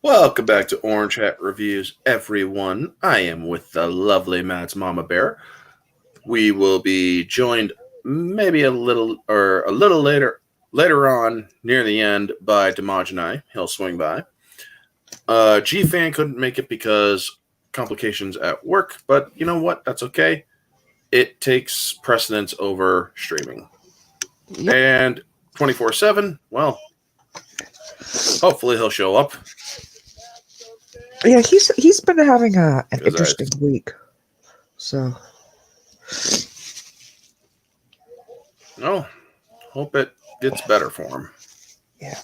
Welcome back to Orange Hat Reviews, everyone. I am with the lovely Matt's Mama Bear. We will be joined maybe a little later on near the end by Damaj and I. He'll swing by. G Fan couldn't make it because complications at work, but you know what? That's okay. It takes precedence over streaming. Yep. And 24/7, well, hopefully he'll show up. Yeah, he's been having an 'Cause interesting week. So Oh, hope it gets better for him. yeah,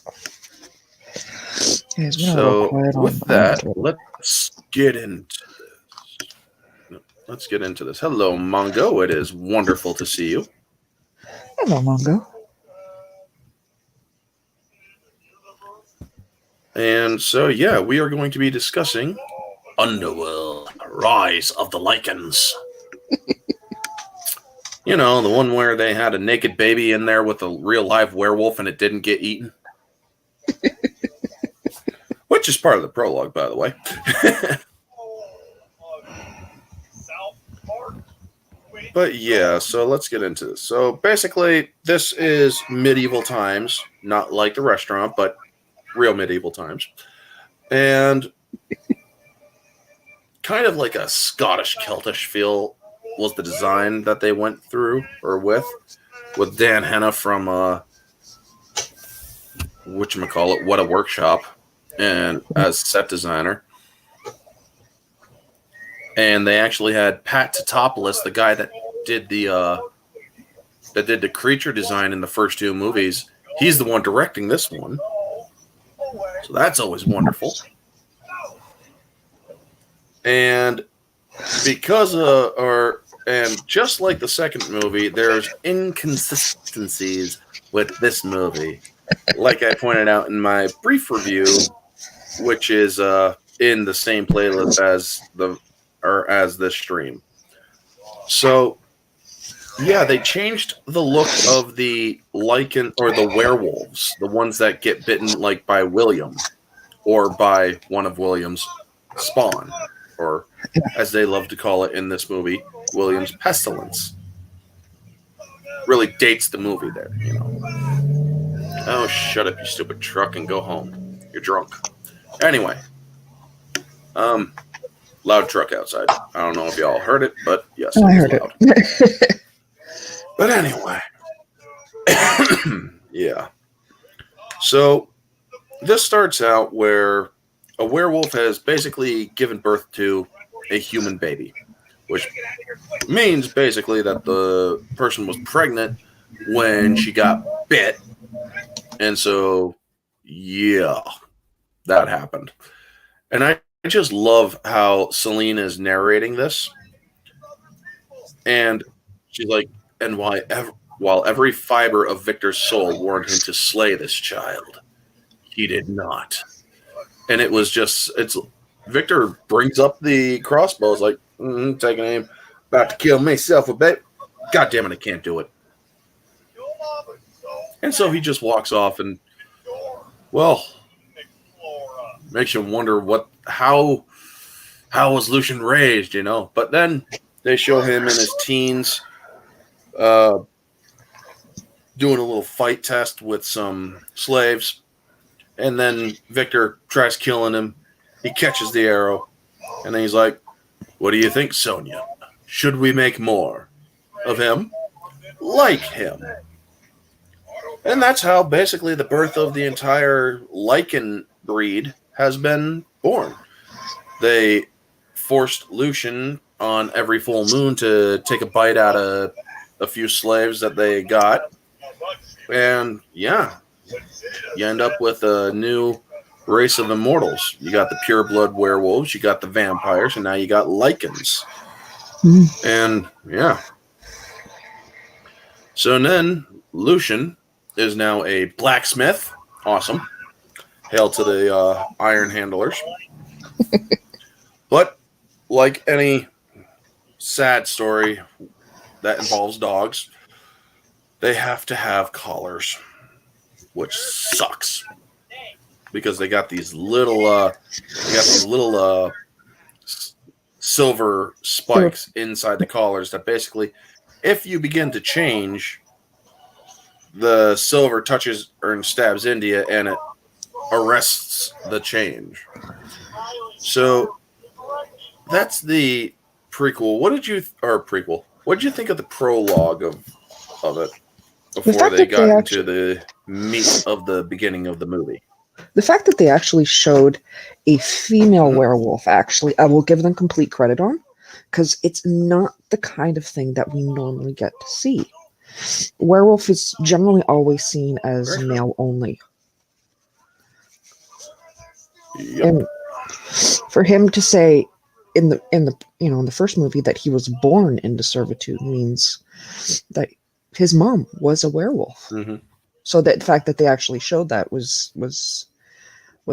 he's been a little So quiet with on that, Twitter. let's get into this. Let's get into this. Hello, Mongo. It is wonderful to see you. Hello, Mongo. And so, yeah, we are going to be discussing Underworld, Rise of the Lycans. You know, the one where they had a naked baby in there with a real live werewolf and it didn't get eaten. Which is part of the prologue, by the way. But yeah, so let's get into this. So basically, this is medieval times, not like the restaurant, but real medieval times. And kind of like a Scottish Celtish feel was the design that they went through or with Dan Henna from whatchamacallit, What a Workshop, and as set designer. And they actually had Pat Totopoulos, the guy that did the creature design in the first two movies. He's the one directing this one, so that's always wonderful. And because and just like the second movie, there's inconsistencies with this movie, like I pointed out in my brief review, which is in the same playlist as this stream. So, yeah, they changed the look of the Lycan or the werewolves, the ones that get bitten like by William or by one of William's spawn, or as they love to call it in this movie, William's pestilence. Really dates the movie there, you know. Oh, shut up, you stupid truck, and go home. You're drunk. Anyway, loud truck outside. I don't know if y'all heard it, but yes, I it heard was loud. it. But anyway, yeah. So this starts out where a werewolf has basically given birth to a human baby, which means basically that the person was pregnant when she got bit. And so, yeah, that happened. And I just love how Celine is narrating this. And she's like, and while every fiber of Victor's soul warned him to slay this child, he did not. And it was just, Victor brings up the crossbows, like, taking aim, about to kill myself a bit. God damn it, I can't do it. And so he just walks off and, well, makes you wonder how was Lucian raised, you know? But then they show him in his teens doing a little fight test with some slaves. And then Victor tries killing him. He catches the arrow. And then he's like, what do you think, Sonia? Should we make more of him? Like him. And that's how basically the birth of the entire Lycan breed has been born. They forced Lucian on every full moon to take a bite out of a few slaves that they got. And yeah, you end up with a new race of immortals. You got the pure blood werewolves, you got the vampires, and now you got Lycans. And yeah. So then Lucian is now a blacksmith. Awesome. Hail to the iron handlers. But like any sad story that involves dogs, they have to have collars, which sucks. because they got these little silver spikes inside the collars that basically, if you begin to change, the silver touches or stabs into you and it arrests the change. So that's the prequel. What did you think of the prologue of it before they got into the meat of the beginning of the movie? The fact that they actually showed a female werewolf, actually, I will give them complete credit on, because it's not the kind of thing that we normally get to see. Werewolf is generally always seen as male only. Yep. And for him to say in the first movie that he was born into servitude means that his mom was a werewolf. Mm-hmm. So that the fact that they actually showed that was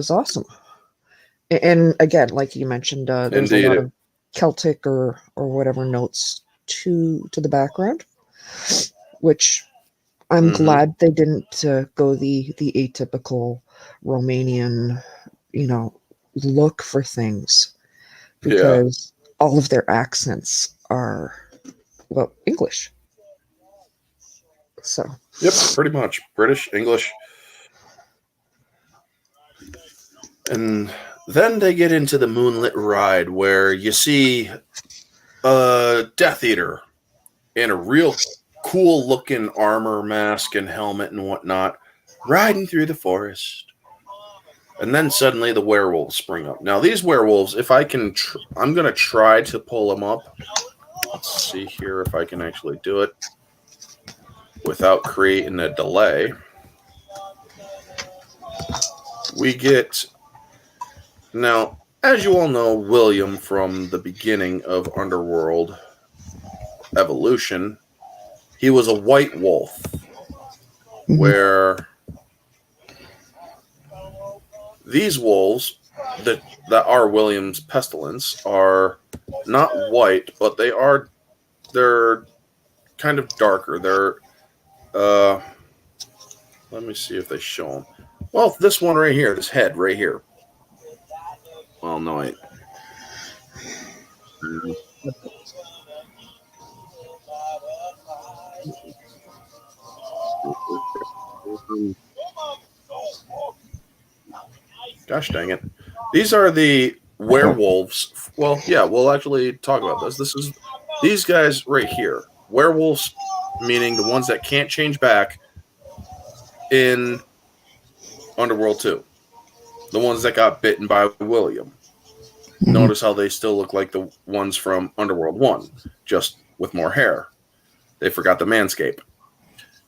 awesome. And again, like you mentioned, there's a lot of Celtic or whatever notes to the background, which I'm glad they didn't go the atypical Romanian, look for things, because all of their accents are, well, English. So. Yep, pretty much British, English. And then they get into the moonlit ride where you see a Death Eater in a real cool looking armor, mask, and helmet and whatnot, riding through the forest. And then suddenly the werewolves spring up. Now these werewolves, if I can, I'm going to try to pull them up. Let's see here if I can actually do it without creating a delay. We get, now, as you all know, William from the beginning of Underworld Evolution, he was a white wolf, where these wolves that are William's pestilence are not white, but they're kind of darker. They're let me see if they show them. Well, this one right here, this head right here. Well, no, gosh dang it. These are the werewolves. Well, yeah, we'll actually talk about this. These guys right here. Werewolves, meaning the ones that can't change back in Underworld 2. The ones that got bitten by William. Notice how they still look like the ones from Underworld 1, just with more hair. They forgot the manscape.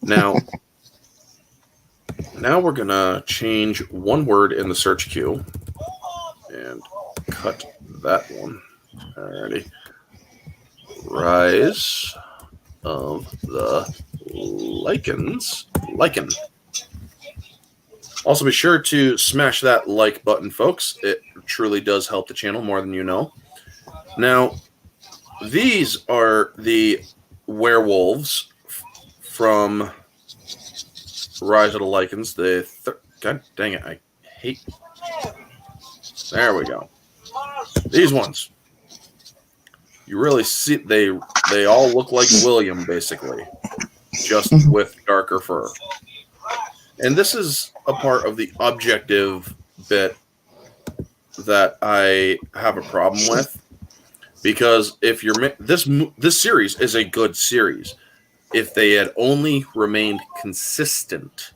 Now we're going to change one word in the search queue and cut that one. Alrighty. Rise of the Lycans. Lycan. Also, be sure to smash that like button, folks. It truly does help the channel more than you know. Now, these are the werewolves from Rise of the Lycans. God dang it, I hate... There we go. These ones. You really see, they all look like William, basically. Just with darker fur. And this is a part of the objective bit that I have a problem with, because if you're this series is a good series. If they had only remained consistent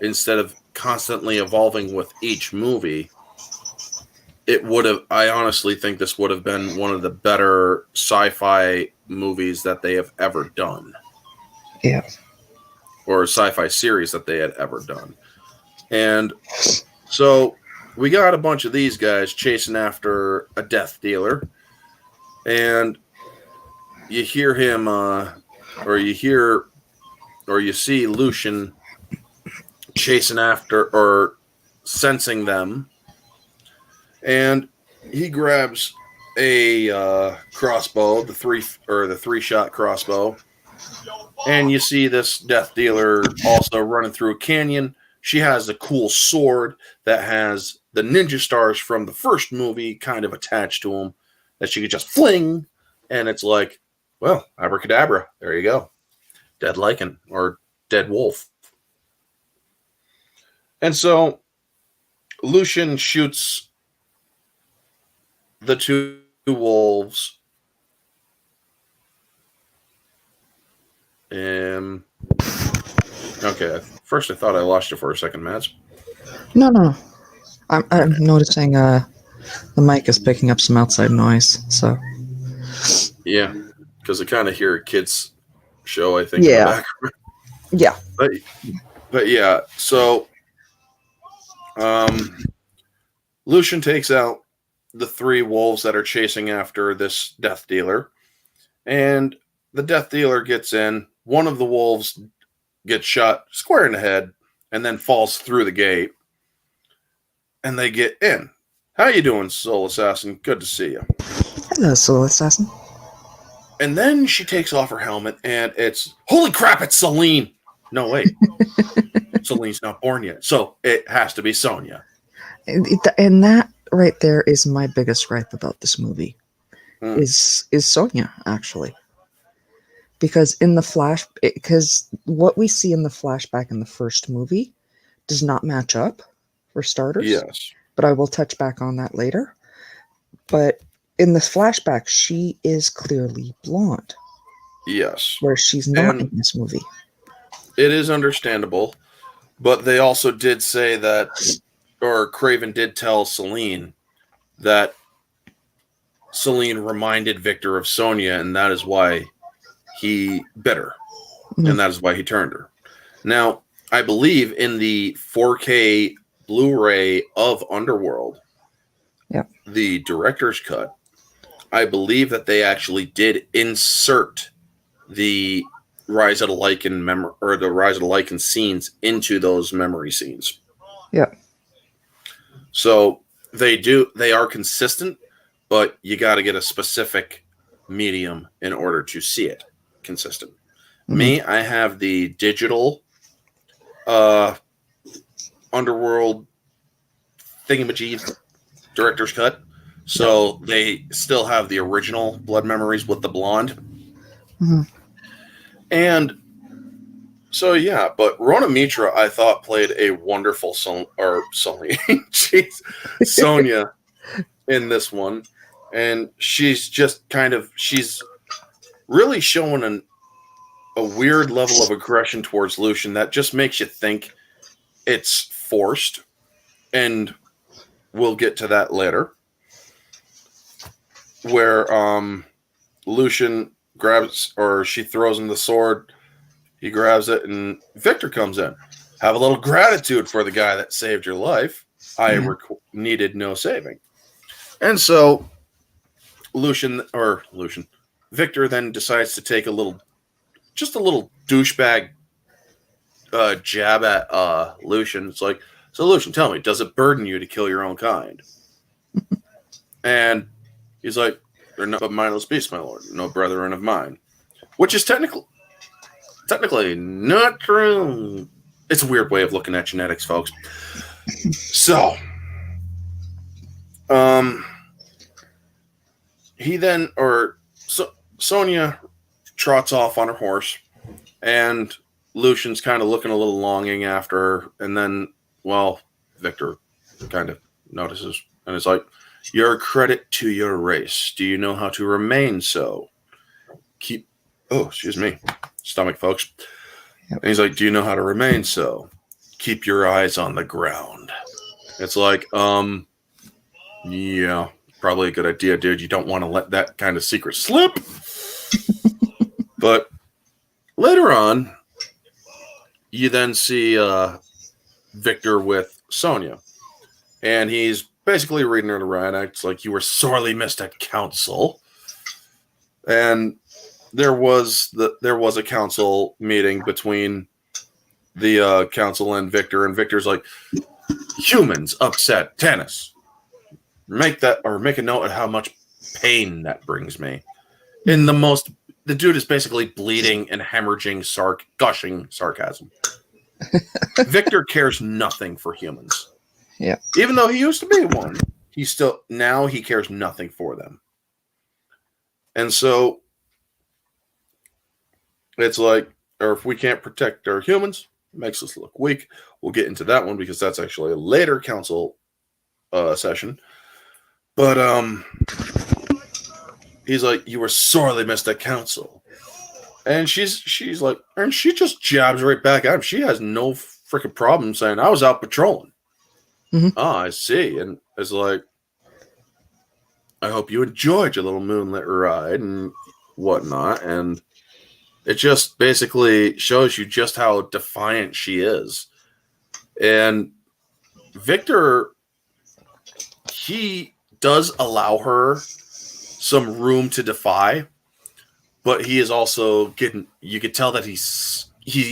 instead of constantly evolving with each movie, it would have. I honestly think this would have been one of the better sci-fi movies that they have ever done. Yeah. Or a sci-fi series that they had ever done. And so we got a bunch of these guys chasing after a death dealer, and you hear him, or you see Lucian chasing after or sensing them, and he grabs a crossbow, the three-shot crossbow. And you see this death dealer also running through a canyon, she has a cool sword that has the ninja stars from the first movie kind of attached to them that she could just fling. And it's like, well, abracadabra. There you go. Dead Lycan or dead wolf. And so Lucian shoots the two wolves. Okay, first I thought I lost you for a second, Mads. No. I'm noticing the mic is picking up some outside noise. So yeah, because I kind of hear a kid's show, I think, yeah. in the background. Yeah. But yeah, so Lucian takes out the three wolves that are chasing after this death dealer, and the death dealer gets in. One of the wolves gets shot square in the head and then falls through the gate, and they get in. How you doing, Soul Assassin? Good to see you. Hello, Soul Assassin. And then she takes off her helmet, and it's, holy crap, it's Celine. No, wait. Celine's not born yet, so it has to be Sonya. And that right there is my biggest gripe about this movie. Is Sonya, actually. Because because what we see in the flashback in the first movie does not match up, for starters. Yes. But I will touch back on that later. But in the flashback, she is clearly blonde. Yes. Where she's not in this movie. It is understandable. But they also did say that, or Craven did tell Celine that Celine reminded Victor of Sonya, and that is why he bit her. Mm-hmm. And that is why he turned her. Now, I believe in the 4K Blu-ray of Underworld, the director's cut, I believe that they actually did insert the Rise of the Lycan or the Rise of the Lycan scenes into those memory scenes. Yeah. So they are consistent, but you got to get a specific medium in order to see it consistent. Mm-hmm. Me, I have the digital Underworld thingamajig director's cut. So they still have the original Blood Memories with the blonde. Mm-hmm. And so, yeah, but Rona Mitra, I thought, played a wonderful Sonya in this one. And she's just she's really showing a weird level of aggression towards Lucian that just makes you think it's forced. And we'll get to that later. Where Lucian grabs, or she throws him the sword, he grabs it, and Victor comes in. Have a little gratitude for the guy that saved your life. I needed no saving. And so Victor then decides to take a little douchebag jab at Lucian. It's like, so Lucian, tell me, does it burden you to kill your own kind? And he's like, they're not but mindless beasts, my lord, no brethren of mine. Which is technically not true. It's a weird way of looking at genetics, folks. So, Sonya trots off on her horse, and Lucian's kind of looking a little longing after her, and then, well, Victor kind of notices, and it's like, you're a credit to your race. Do you know how to remain so? Stomach, folks. Yep. And he's like, do you know how to remain so? Keep your eyes on the ground. It's like, yeah, probably a good idea, dude. You don't want to let that kind of secret slip. But later on, you then see Victor with Sonya. And he's basically reading her the riot act. It's like, you were sorely missed at council. And there was a council meeting between the council and Victor. And Victor's like, humans upset Tannis. Make a note of how much pain that brings me. The dude is basically bleeding and hemorrhaging, gushing sarcasm. Victor cares nothing for humans. Yeah. Even though he used to be one, now he cares nothing for them. And so it's like, or if we can't protect our humans, it makes us look weak. We'll get into that one because that's actually a later council session. But he's like, you were sorely missed at council. And she's like, and she just jabs right back at him. She has no freaking problem saying, I was out patrolling. Mm-hmm. Oh, I see. And it's like, I hope you enjoyed your little moonlit ride and whatnot. And it just basically shows you just how defiant she is. And Victor, he does allow her some room to defy, but he is also you could tell that he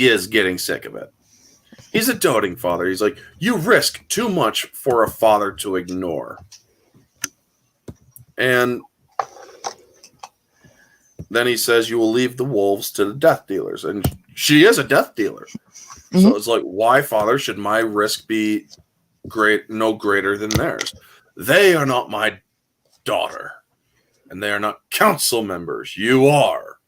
is getting sick of it. He's a doting father. He's like, you risk too much for a father to ignore. And then he says, you will leave the wolves to the death dealers. And she is a death dealer. Mm-hmm. So it's like, why, father, should my risk be no greater than theirs? They are not my daughter. And they are not council members. You are.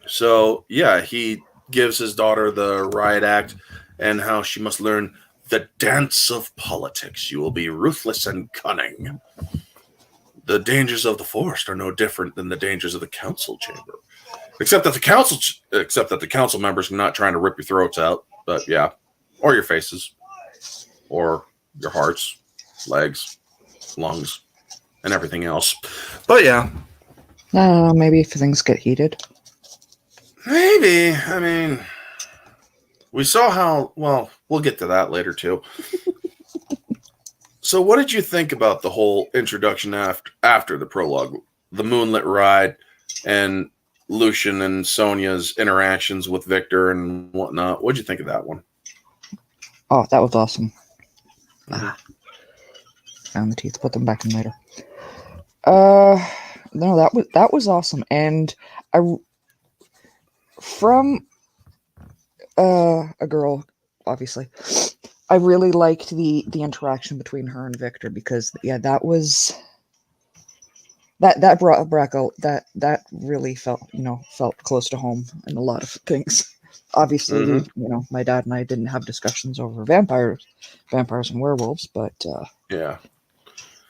So, yeah, he gives his daughter the riot act and how she must learn the dance of politics. You will be ruthless and cunning. The dangers of the forest are no different than the dangers of the council chamber. Except that the council members are not trying to rip your throats out. But, yeah. Or your faces. Or your hearts, legs, lungs, and everything else. But, yeah. Maybe if things get heated. Maybe. I mean, we saw how, well, we'll get to that later too. So what did you think about the whole introduction after the prologue, the moonlit ride, and Lucian and Sonia's interactions with Victor and whatnot? What did you think of that one? Oh, that was awesome. Found the teeth, put them back in later. No, that was awesome. And from a girl, obviously, I really liked the interaction between her and Victor because that really felt close to home in a lot of things. Obviously, my dad and I didn't have discussions over vampires and werewolves, but yeah.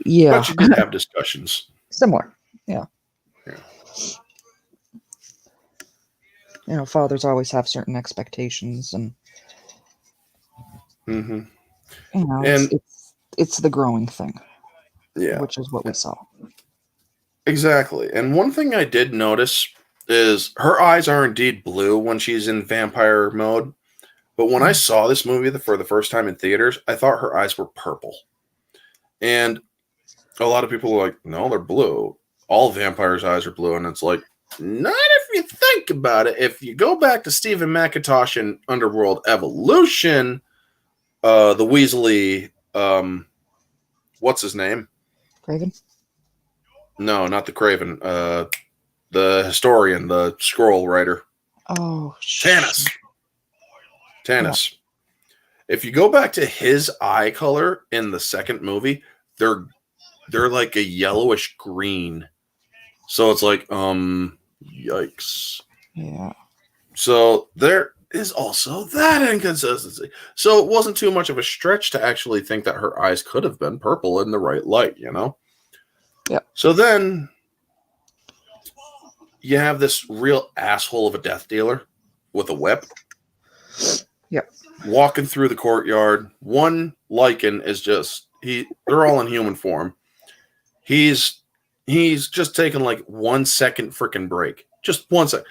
But you did have discussions. Similar, yeah. Fathers always have certain expectations, and it's the growing thing, which is what we saw. Exactly. And one thing I did notice is her eyes are indeed blue when she's in vampire mode, but when I saw this movie for the first time in theaters, I thought her eyes were purple. And a lot of people are like, no, they're blue. All vampires' eyes are blue, and it's like, not if you think about it. If you go back to Stephen McIntosh in Underworld Evolution, the Weasley, what's his name? Craven? No, not the Craven. The historian, the scroll writer. Oh, Tanis. Yeah. If you go back to his eye color in the second movie, they're like a yellowish green. So it's like, yikes. Yeah. So there is also that inconsistency. So it wasn't too much of a stretch to actually think that her eyes could have been purple in the right light, Yeah. So then you have this real asshole of a death dealer with a whip. Yep. Walking through the courtyard. One Lycan is they're all in human form. He's just taking like 1 second freaking break. Just 1 second.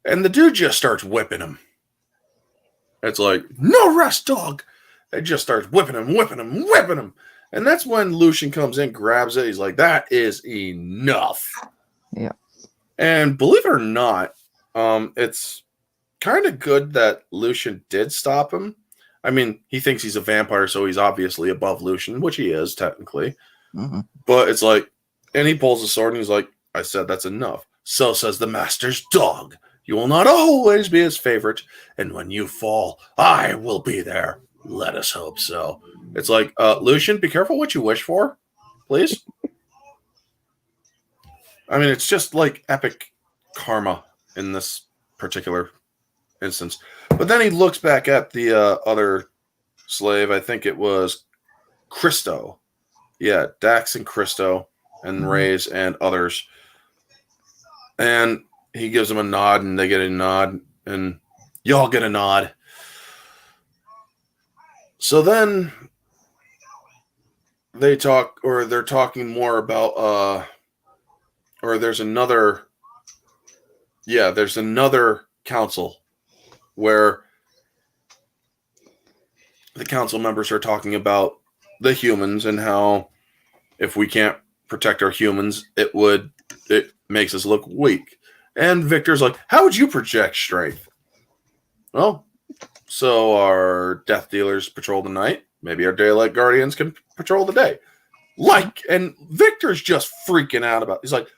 And the dude just starts whipping him. It's like, no rest, dog. It just starts whipping him. And that's when Lucian comes in, grabs it. He's like, that is enough. Yeah. And believe it or not, it's kind of good that Lucian did stop him. I mean, he thinks he's a vampire, so he's obviously above Lucian, which he is technically. Mm-hmm. But it's like, and he pulls a sword and he's like, I said that's enough. So says the master's dog. You will not always be his favorite, and when you fall, I will be there. Let us hope so. It's like, Lucian, be careful what you wish for, please. I mean, it's just like epic karma in this particular instance. But then he looks back at the other slave. I think it was Christo. Yeah, Dax and Christo and Reyes and others. And he gives them a nod, and they get a nod, and y'all get a nod. So then they're talking more about, or there's another council where the council members are talking about the humans and how if we can't protect our humans, it makes us look weak. And Victor's like, how would you project strength? Well, so our death dealers patrol the night. Maybe our daylight guardians can patrol the day. And Victor's just freaking out about it. He's like,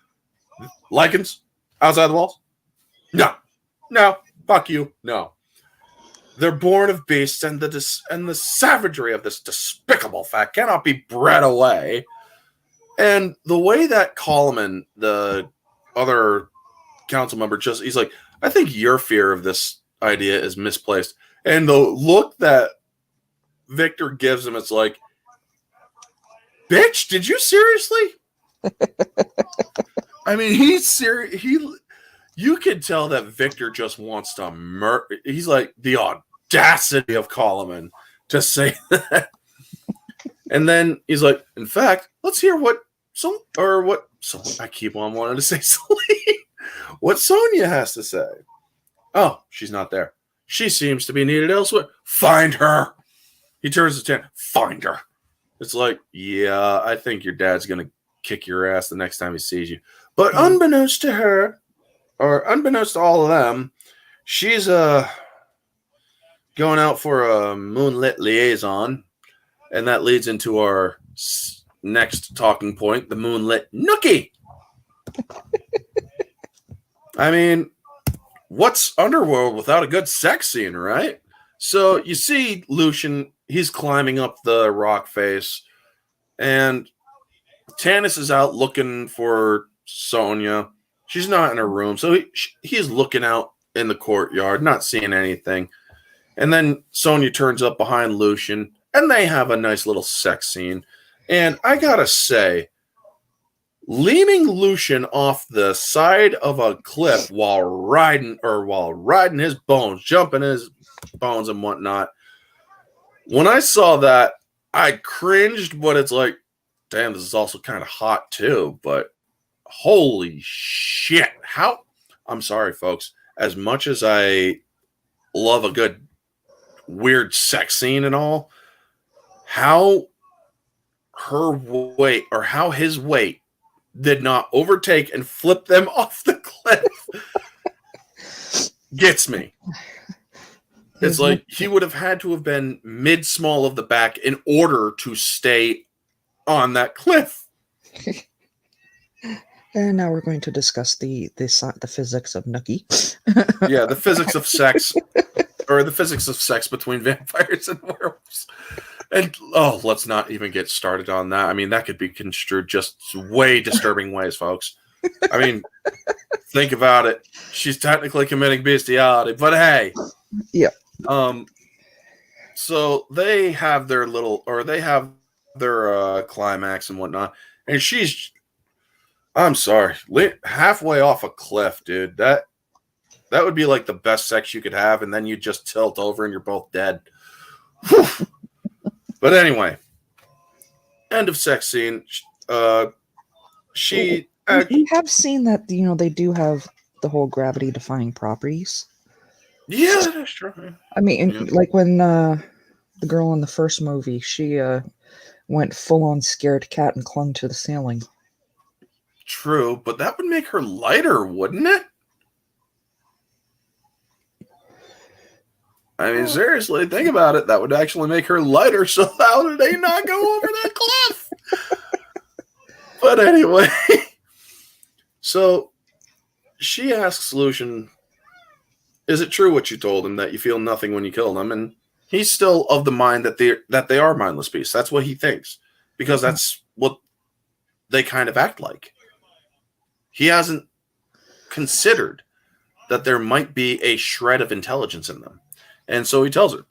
Lycans outside the walls? No, fuck you, no. They're born of beasts, and the savagery of this despicable fact cannot be bred away. And the way that Coleman, the other council member, he's like, I think your fear of this idea is misplaced. And the look that Victor gives him, it's like, bitch, did you seriously? I mean, he's serious. You can tell that Victor just wants to murder. He's like, the audacity of Coleman to say that. And then he's like, in fact, let's hear I keep on wanting to say Celine. What Sonia has to say. Oh, she's not there. She seems to be needed elsewhere. Find her. He turns his hand. Find her. It's like, yeah, I think your dad's going to kick your ass the next time he sees you. But unbeknownst to her, or unbeknownst to all of them, she's going out for a moonlit liaison. And that leads into our next talking point, the moonlit nookie. I mean, what's Underworld without a good sex scene, right? So you see Lucian, he's climbing up the rock face, and Tanis is out looking for Sonia. She's not in her room, so he's looking out in the courtyard, not seeing anything. And then Sonia turns up behind Lucian, and they have a nice little sex scene. And I gotta say, leaning Lucian off the side of a cliff while riding his bones, jumping his bones and whatnot. When I saw that, I cringed, but it's like, damn, this is also kind of hot too. But holy shit. I'm sorry, folks. As much as I love a good weird sex scene and all, how his weight did not overtake and flip them off the cliff gets me. It's like he would have had to have been mid-small of the back in order to stay on that cliff. And now we're going to discuss the physics of nookie. Yeah, the physics of sex, or the physics of sex between vampires and werewolves. And let's not even get started on that. I mean, that could be construed just way disturbing ways, folks. I mean, think about it. She's technically committing bestiality, but hey. Yeah. So they have their climax and whatnot, and I'm sorry, halfway off a cliff, dude. That would be like the best sex you could have, and then you just tilt over and you're both dead. Whew. But anyway, end of sex scene. We have seen that, they do have the whole gravity-defying properties. Yeah, that's true. I mean, like when the girl in the first movie, she went full-on scared cat and clung to the ceiling. True, but that would make her lighter, wouldn't it? I mean, seriously, think about it. That would actually make her lighter, so how did they not go over that cliff? But anyway, so she asks Lucian, is it true what you told him that you feel nothing when you kill them? And he's still of the mind that they are mindless beasts. That's what he thinks, because that's what they kind of act like. He hasn't considered that there might be a shred of intelligence in them. And so he tells her,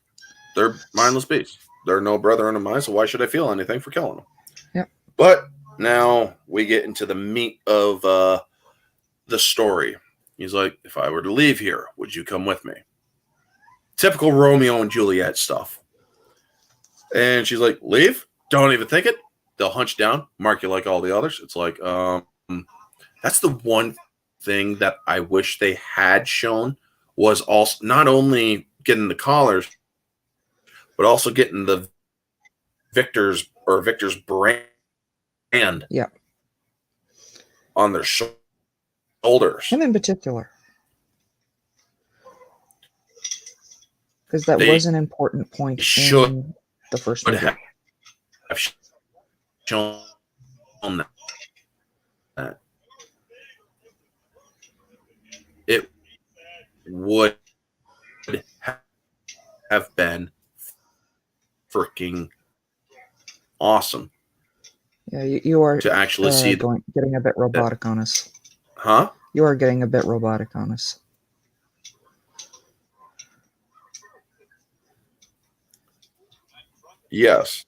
they're mindless beasts. They're no brethren of mine, so why should I feel anything for killing them? Yep. But now we get into the meat of the story. He's like, if I were to leave here, would you come with me? Typical Romeo and Juliet stuff. And she's like, leave? Don't even think it. They'll hunch down, mark you like all the others. It's like, that's the one thing that I wish they had shown, was also not only getting the collars, but also getting the Victor's brand on their shoulders. Him in particular. Because that was an important point in the first movie. Have shown that. It would have been freaking awesome. Yeah, you are to actually see getting a bit robotic on us. Huh? You are getting a bit robotic on us. Yes,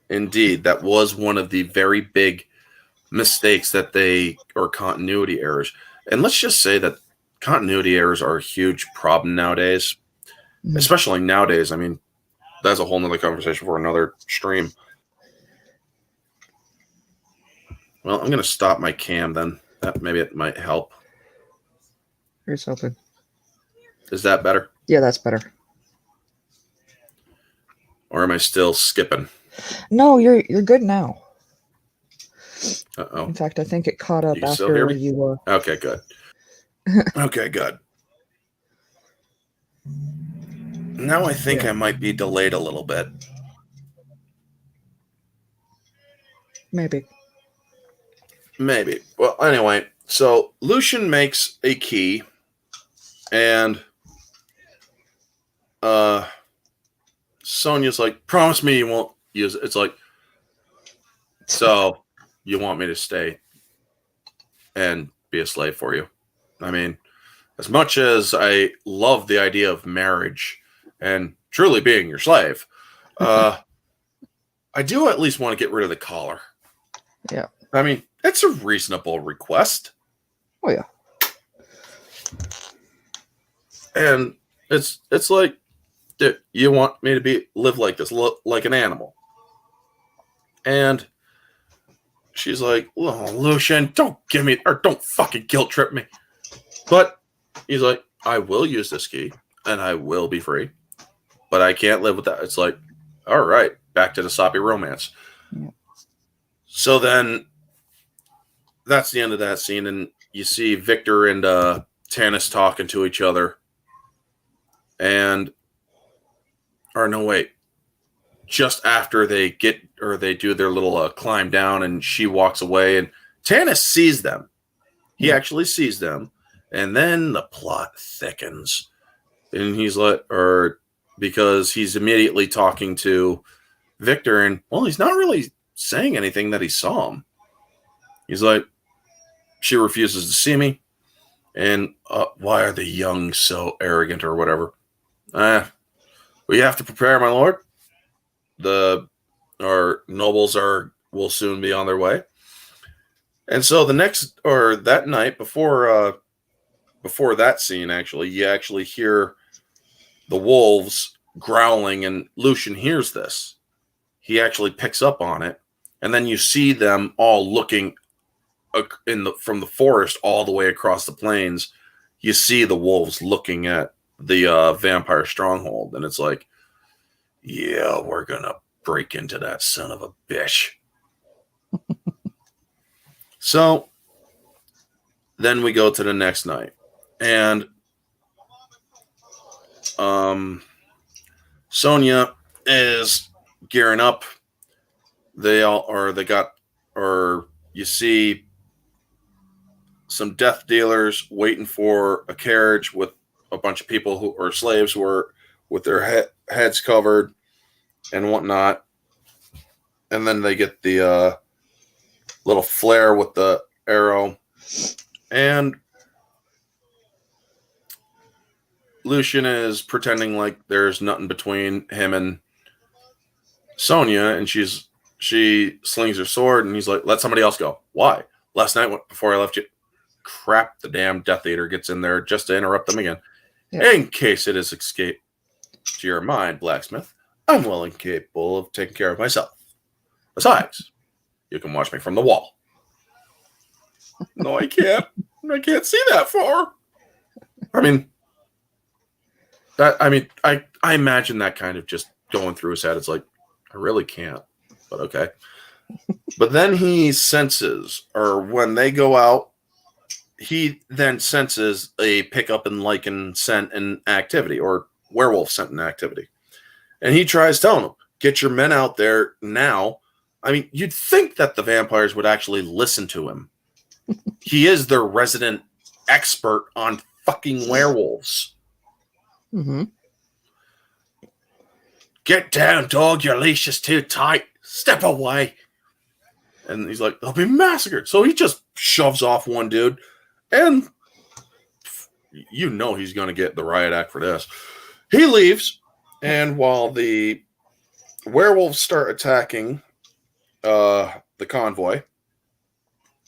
indeed. That was one of the very big mistakes that or continuity errors. And let's just say that continuity errors are a huge problem nowadays, especially nowadays. I mean, that's a whole nother conversation for another stream. Well, I'm going to stop my cam then. Maybe it might help. Here's hoping. Is that better? Yeah, that's better. Or am I still skipping? No, you're good now. Uh-oh. In fact, I think it caught up still hear after me? you were. Okay, good. Okay, good. Now I think I might be delayed a little bit. Maybe. Well, anyway, so Lucian makes a key, and Sonya's like, promise me you won't use it. It's like, so you want me to stay and be a slave for you? I mean, as much as I love the idea of marriage and truly being your slave, I do at least want to get rid of the collar. Yeah. I mean, it's a reasonable request. Oh, yeah. And it's like, dude, you want me to live like this, like an animal. And she's like, oh, Lucian, don't fucking guilt trip me. But he's like, I will use this key and I will be free, but I can't live with that. It's like, all right, back to the soppy romance. Yeah. So then that's the end of that scene. And you see Victor and Tanis talking to each other. Just after they do their little climb down, and she walks away, and Tanis sees them. He actually sees them, and then the plot thickens. And he's like, because he's immediately talking to Victor, and he's not really saying anything that he saw him. He's like, she refuses to see me, and why are the young so arrogant or whatever? We have to prepare, my lord. Our nobles will soon be on their way. And so that night before that scene, actually, you actually hear the wolves growling, and Lucian hears this. He actually picks up on it, and then you see them all looking from the forest all the way across the plains. You see the wolves looking at the vampire stronghold, and it's like, yeah, we're gonna break into that son of a bitch. So then we go to the next night, and Sonya is gearing up. You see some death dealers waiting for a carriage with a bunch of people who are slaves who are with their heads covered and whatnot. And then they get the little flare with the arrow. And Lucian is pretending like there's nothing between him and Sonya, and she slings her sword, and he's like, let somebody else go. Why? Last night before I left you, crap, the damn Death Eater gets in there just to interrupt them again. Yeah. In case it has escaped to your mind, Blacksmith, I'm well and capable of taking care of myself. Besides, you can watch me from the wall. No, I can't. I can't see that far. I imagine that kind of just going through his head. It's like, I really can't, but okay. But then he senses, or when they go out, he then senses a pickup in Lycan scent and activity, or werewolf scent and activity. And he tries telling them, get your men out there now. I mean, you'd think that the vampires would actually listen to him. He is their resident expert on fucking werewolves. Mm-hmm. Get down, dog. Your leash is too tight. Step away. And he's like, they'll be massacred. So he just shoves off one dude. And you know he's going to get the riot act for this. He leaves. And while the werewolves start attacking the convoy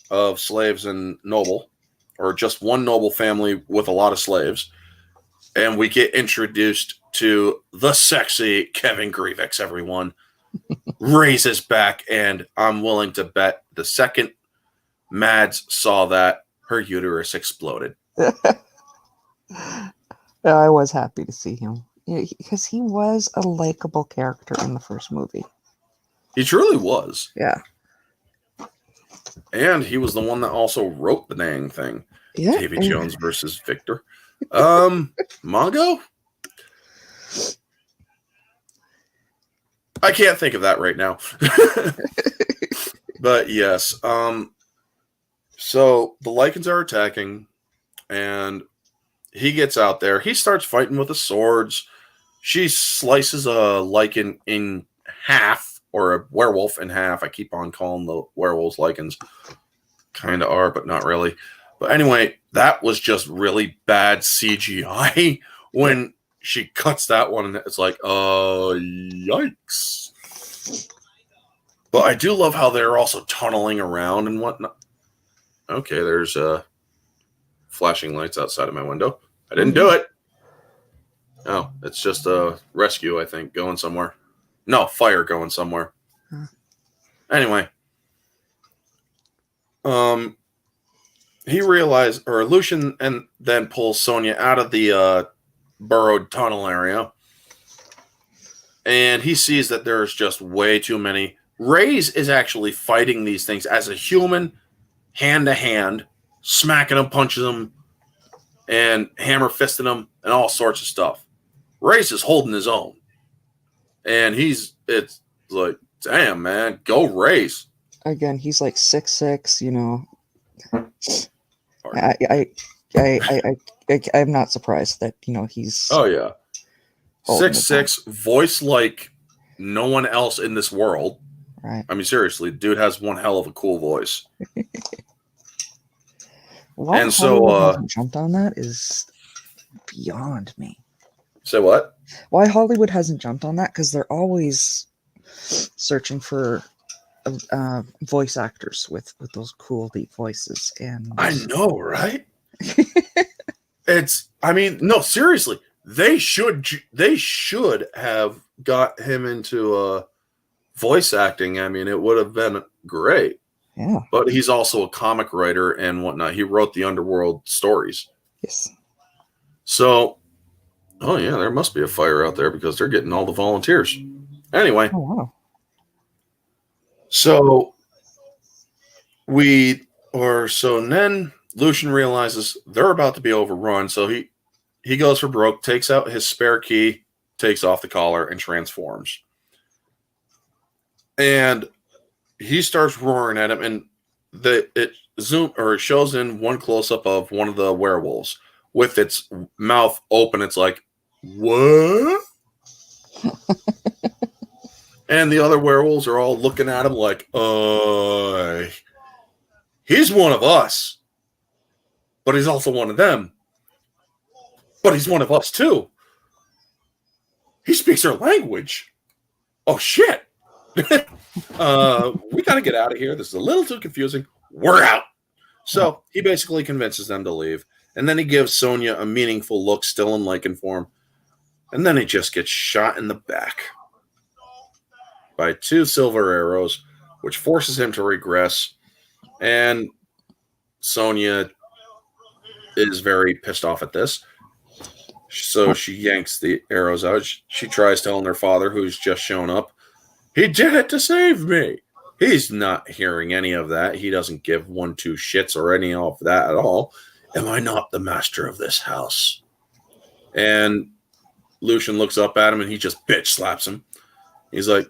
of slaves and noble, or just one noble family with a lot of slaves, and we get introduced to the sexy Kevin Grievous, everyone. Raises back, and I'm willing to bet the second Mads saw that, her uterus exploded. I was happy to see him. Because he was a likable character in the first movie. He truly was. Yeah. And he was the one that also wrote the dang thing. Yeah. Davy Jones versus Victor. Mongo? I can't think of that right now. But yes. So the Lycans are attacking, and he gets out there. He starts fighting with the swords. She slices a Lycan in half, or a werewolf in half. I keep on calling the werewolves Lycans. Kind of are, but not really. But anyway, that was just really bad CGI when she cuts that one, and it's like, yikes. But I do love how they're also tunneling around and whatnot. Okay, there's flashing lights outside of my window. I didn't do it. Oh, it's just a rescue, I think, going somewhere. No, fire going somewhere. Anyway. He realized, or Lucian, and then pulls Sonya out of the burrowed tunnel area. And he sees that there's just way too many. Reyes is actually fighting these things as a human, hand to hand, smacking them, punching them, and hammer fisting them, and all sorts of stuff. Reyes is holding his own. And it's like, damn, man, go Reyes. Again, he's like 6'6", you know. I'm not surprised that, you know, he's... Oh, yeah. 6'6", voice like no one else in this world. Right. I mean, seriously, dude has one hell of a cool voice. Why and Hollywood so hasn't jumped on that is beyond me. Say what? Why Hollywood hasn't jumped on that? Because they're always searching for voice actors with those cool deep voices. And I know, right? No, seriously, they should have got him into voice acting. I mean, it would have been great. Yeah. But he's also a comic writer and whatnot. He wrote the Underworld stories. Yes. So, oh yeah, there must be a fire out there because they're getting all the volunteers. Anyway. Oh, wow. So then Lucian realizes they're about to be overrun. So he goes for broke, takes out his spare key, takes off the collar, and transforms. And he starts roaring at him, and it shows in one close up of one of the werewolves. with its mouth open. It's like, what? And the other werewolves are all looking at him like, he's one of us. But he's also one of them. But he's one of us too. He speaks our language. Oh, shit. We got to get out of here. This is a little too confusing. We're out. So he basically convinces them to leave. And then he gives Sonya a meaningful look, still in Lycan form. And then he just gets shot in the back by 2 silver arrows, which forces him to regress. And Sonya is very pissed off at this. So she yanks the arrows out. She tries telling her father, who's just shown up, he did it to save me. He's not hearing any of that. He doesn't give 1-2 shits or any of that at all. Am I not the master of this house? And Lucian looks up at him and he just bitch slaps him. He's like,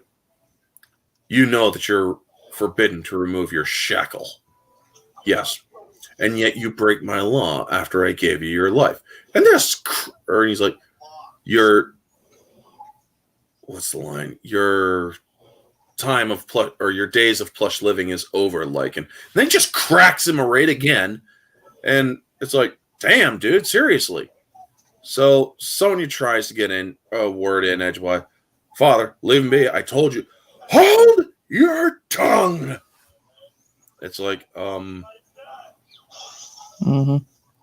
you know that you're forbidden to remove your shackle. Yes. And yet you break my law after I gave you your life. And he's like, what's the line? Your time of your days of plush living is over, Lycan. And then he just cracks him right again. And it's like, damn, dude, seriously. So Sonya tries to get a word in edgewise. Father, leave him be. I told you. Hold your tongue. It's like,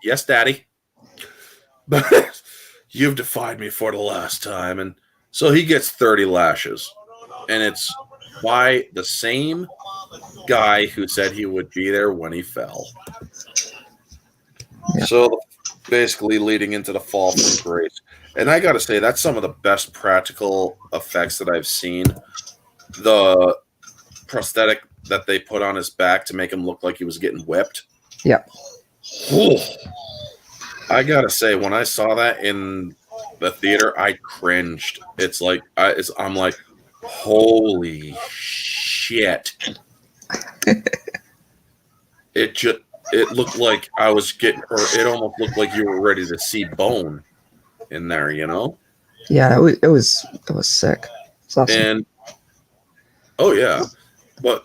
yes, Daddy. But you've defied me for the last time. And so he gets 30 lashes. And it's by the same guy who said he would be there when he fell. Yeah. So basically leading into the fall from grace. And I got to say, that's some of the best practical effects that I've seen. The prosthetic that they put on his back to make him look like he was getting whipped. Yeah. I got to say, when I saw that in the theater, I cringed. It's like, I'm like, holy shit. It looked like I was getting, or it almost looked like you were ready to see bone in there, you know? Yeah, it was sick. It's awesome. And oh yeah, but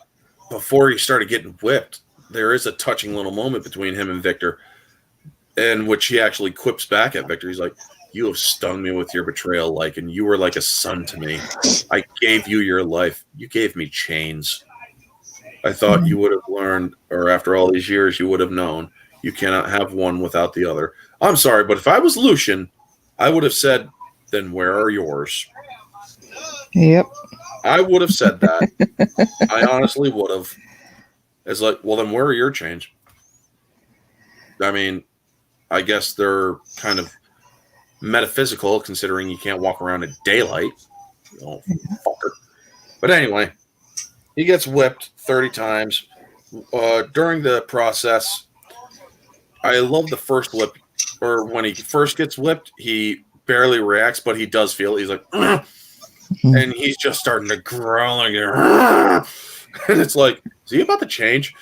before he started getting whipped, there is a touching little moment between him and Victor, in which he actually quips back at Victor. He's like, "You have stung me with your betrayal, Lycan. You were like a son to me. I gave you your life. You gave me chains. I thought you would have learned, or after all these years, you would have known. You cannot have one without the other. I'm sorry, but if I was Lucian, I would have said, then where are yours?" Yep. I would have said that. I honestly would have. It's like, well, then where are your chains? I mean, I guess they're kind of metaphysical, considering you can't walk around in daylight. Oh, fucker. But anyway, he gets whipped 30 times. During the process, I love the first whip, or when he first gets whipped, he barely reacts, but he does feel it. He's like, "Ugh." And he's just starting to growl like, "Ugh." And it's like, is he about to change?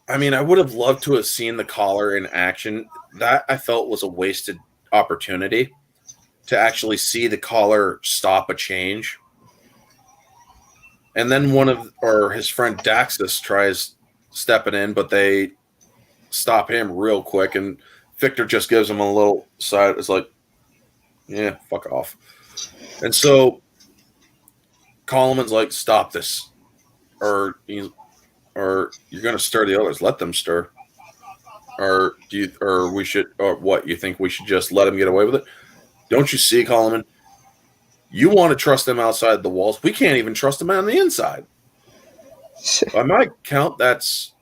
I mean, I would have loved to have seen the collar in action. That I felt was a wasted opportunity to actually see the collar stop a change. And then his friend Daxus tries stepping in, but they stop him real quick, and Victor just gives him a little side. It's like, yeah, fuck off. And so Coleman's like, stop this, or you're going to stir the others. Let them stir. Or what? You think we should just let him get away with it? Don't you see, Coleman? You want to trust them outside the walls. We can't even trust them on the inside. By my count, that's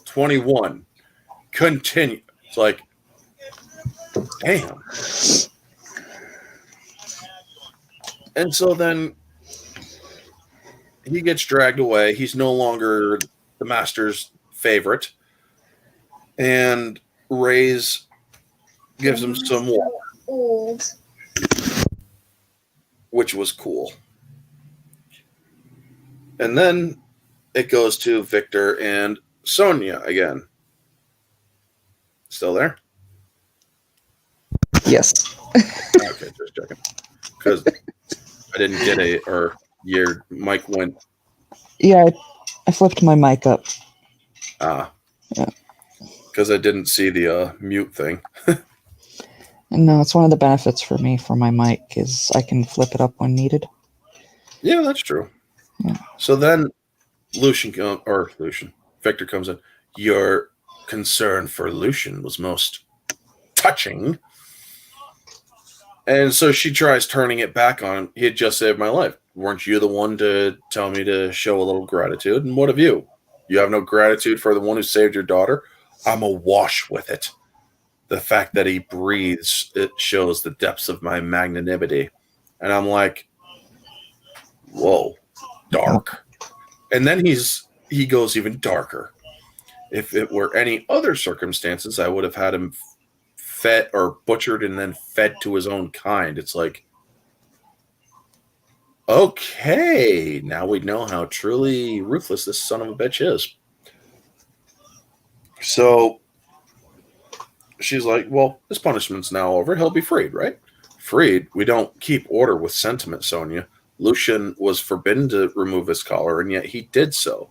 21. Continue. It's like, damn. And so then he gets dragged away. He's no longer the master's favorite. And Ray's gives him some water, which was cool. And then it goes to Victor and Sonya again. Still there? Yes. Okay, just checking. Because I didn't get your mic went. Yeah, I flipped my mic up. Ah. Yeah. Because I didn't see the mute thing. And no, it's one of the benefits for me for my mic is I can flip it up when needed. Yeah, that's true. Yeah. So then Victor comes in. Your concern for Lucian was most touching. And so she tries turning it back on him. He had just saved my life. Weren't you the one to tell me to show a little gratitude? And what of you? You have no gratitude for the one who saved your daughter? I'm awash with it. The fact that he breathes, it shows the depths of my magnanimity. And I'm like, whoa, dark. And then he goes even darker. If it were any other circumstances, I would have had him fed or butchered and then fed to his own kind. It's like, okay, now we know how truly ruthless this son of a bitch is. So she's like, well, this punishment's now over. He'll be freed, right? Freed? We don't keep order with sentiment, Sonia. Lucian was forbidden to remove his collar, and yet he did so.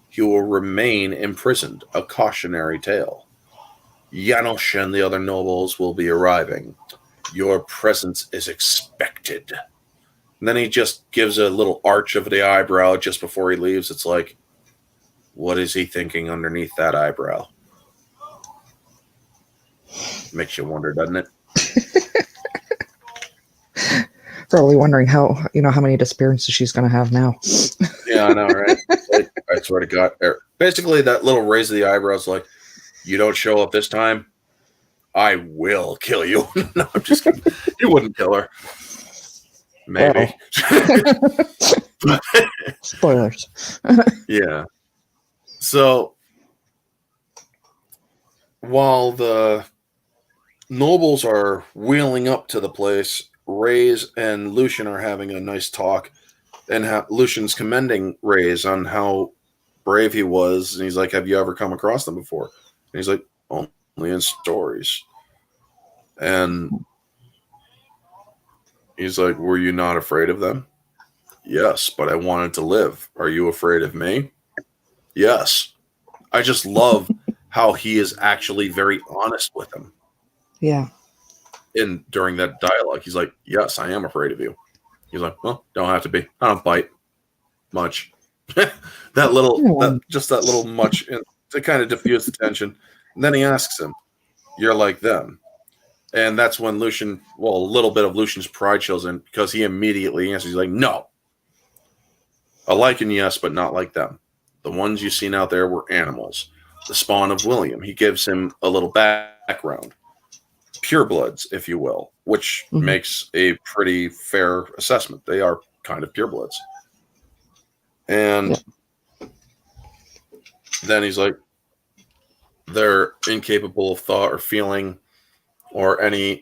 He will remain imprisoned, a cautionary tale. Janosch and the other nobles will be arriving. Your presence is expected. And then he just gives a little arch of the eyebrow just before he leaves. It's like, what is he thinking underneath that eyebrow? Makes you wonder, doesn't it? Probably wondering how many disappearances she's going to have now. Yeah, I know, right? Like, I swear to God. Basically, that little raise of the eyebrows, like, you don't show up this time, I will kill you. No, I'm just kidding. You wouldn't kill her. Maybe. Well. Spoilers. Yeah. So, while the nobles are wheeling up to the place, Reyes and Lucian are having a nice talk, and Lucian's commending Reyes on how brave he was, and he's like, have you ever come across them before? And he's like, only in stories. And he's like, were you not afraid of them? Yes, but I wanted to live. Are you afraid of me? Yes. I just love how he is actually very honest with him. Yeah. And during that dialogue, he's like, yes, I am afraid of you. He's like, well, don't have to be. I don't bite much. that little much to kind of diffuse the tension. And then he asks him, you're like them. And that's when Lucian, a little bit of Lucian's pride shows in, because he immediately answers. He's like, no. A Lycan, yes, but not like them. The ones you've seen out there were animals. The spawn of William. He gives him a little background. Purebloods, if you will, which makes a pretty fair assessment. They are kind of purebloods. And then he's like, they're incapable of thought or feeling or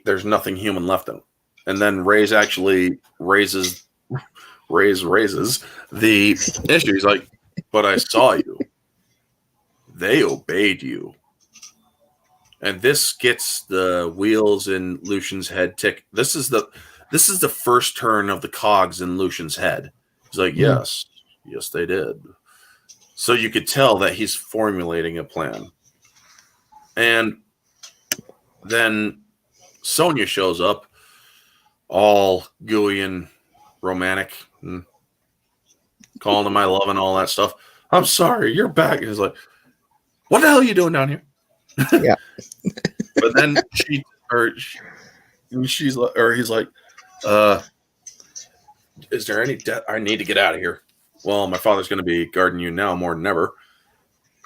there's nothing human left in them. And then Reyes actually raises the issue. He's like, but I saw you. They obeyed you. And this gets the wheels in Lucian's head tick. This is the first turn of the cogs in Lucian's head. He's like, yes, they did. So you could tell that he's formulating a plan. And then Sonia shows up, all gooey and romantic, and calling him my love and all that stuff. I'm sorry, you're back. And he's like, what the hell are you doing down here? Yeah. But then he's like, is there any debt? I need to get out of here. Well, my father's going to be guarding you now more than ever.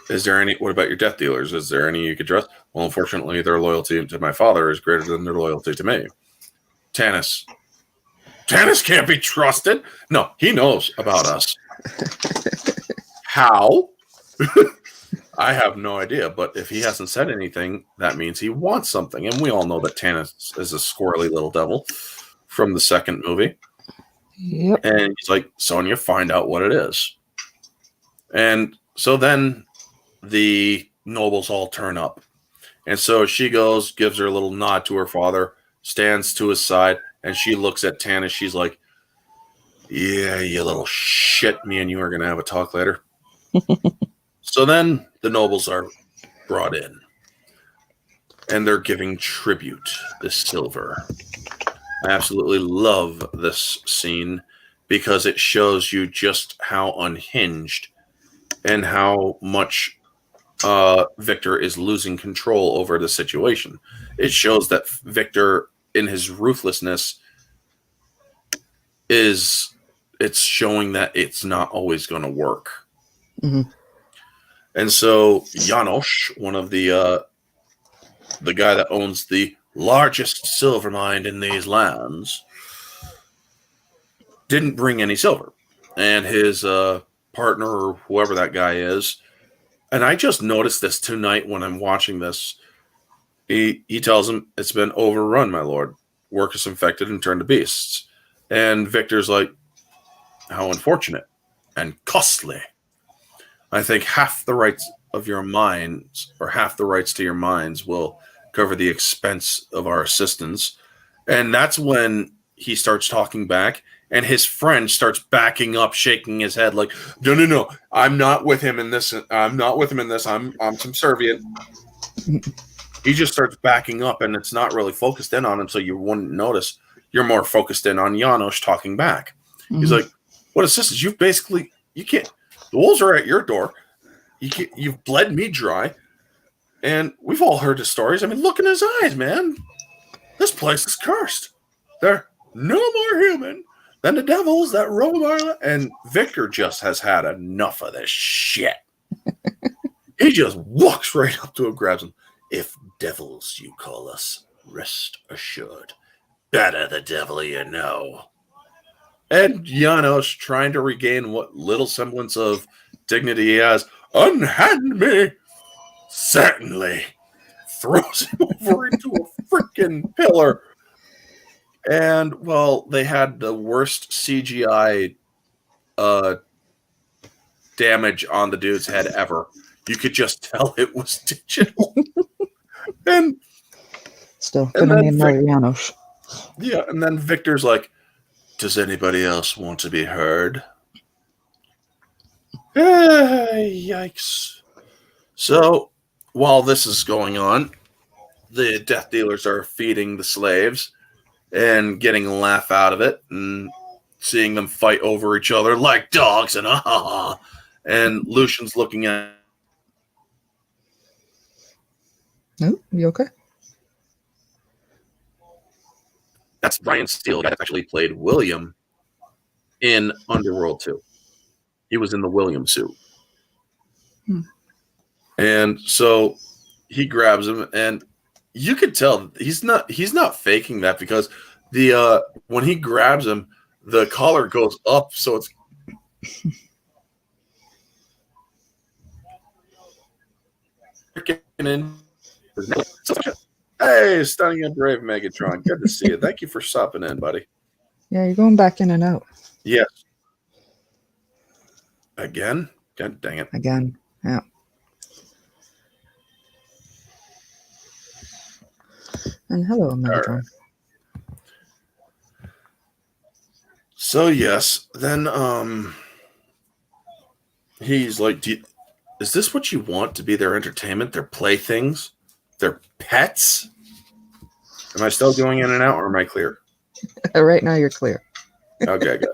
What about your death dealers? Is there any you could trust? Well, unfortunately, their loyalty to my father is greater than their loyalty to me. Tanis can't be trusted. No, he knows about us. How? I have no idea, but if he hasn't said anything, that means he wants something. And we all know that Tanis is a squirrely little devil from the second movie. Yep. And he's like, Sonia, find out what it is. And so then the nobles all turn up. And so she goes, gives her a little nod to her father, stands to his side, and she looks at Tannis. She's like, yeah, you little shit. Me and you are going to have a talk later. So then the nobles are brought in, and they're giving tribute to Silver. I absolutely love this scene because it shows you just how unhinged and how much Victor is losing control over the situation. It shows that Victor, in his ruthlessness, it's showing that it's not always going to work. Mm-hmm. And so Janos, one of the guy that owns the largest silver mine in these lands, didn't bring any silver. And his partner, or whoever that guy is, and I just noticed this tonight when I'm watching this, he tells him, it's been overrun, my lord. Work is infected and turned to beasts. And Victor's like, how unfortunate and costly. I think half the rights of your mines, or half the rights to your mines, will cover the expense of our assistance. And that's when he starts talking back, and his friend starts backing up, shaking his head like, no, I'm not with him in this. I'm subservient. He just starts backing up, and it's not really focused in on him, so you wouldn't notice. You're more focused in on Janos talking back. Mm-hmm. He's like, what assistance? You can't. The wolves are at your door. You've bled me dry. And we've all heard the stories. I mean, look in his eyes, man. This place is cursed. They're no more human than the devils that roam our... And Victor just has had enough of this shit. He just walks right up to him, grabs him. If devils you call us, rest assured. Better the devil you know. And Janos, trying to regain what little semblance of dignity he has, unhand me! Certainly. Throws him over into a freaking pillar. And, well, they had the worst CGI damage on the dude's head ever. You could just tell it was digital. And still gonna name Marianos. Yeah, and then Victor's like, does anybody else want to be heard? Yikes. So, while this is going on, the death dealers are feeding the slaves and getting a laugh out of it and seeing them fight over each other like dogs and Lucian's looking at... Oh, you okay? That's Brian Steele, that actually played William in Underworld 2. He was in the William suit. And so he grabs him, and you could tell he's not faking that, because the when he grabs him, the collar goes up, so it's in. Hey, stunning and brave Megatron, good to see you. Thank you for stopping in, buddy. Yeah, you're going back in and out. Yes. Again? God dang it. Again. Yeah. And hello, Megatron. Right. So yes, then he's like, is this what you want to be their entertainment, their playthings, their pets? Am I still going in and out, or am I clear? Right now you're clear. Okay, good.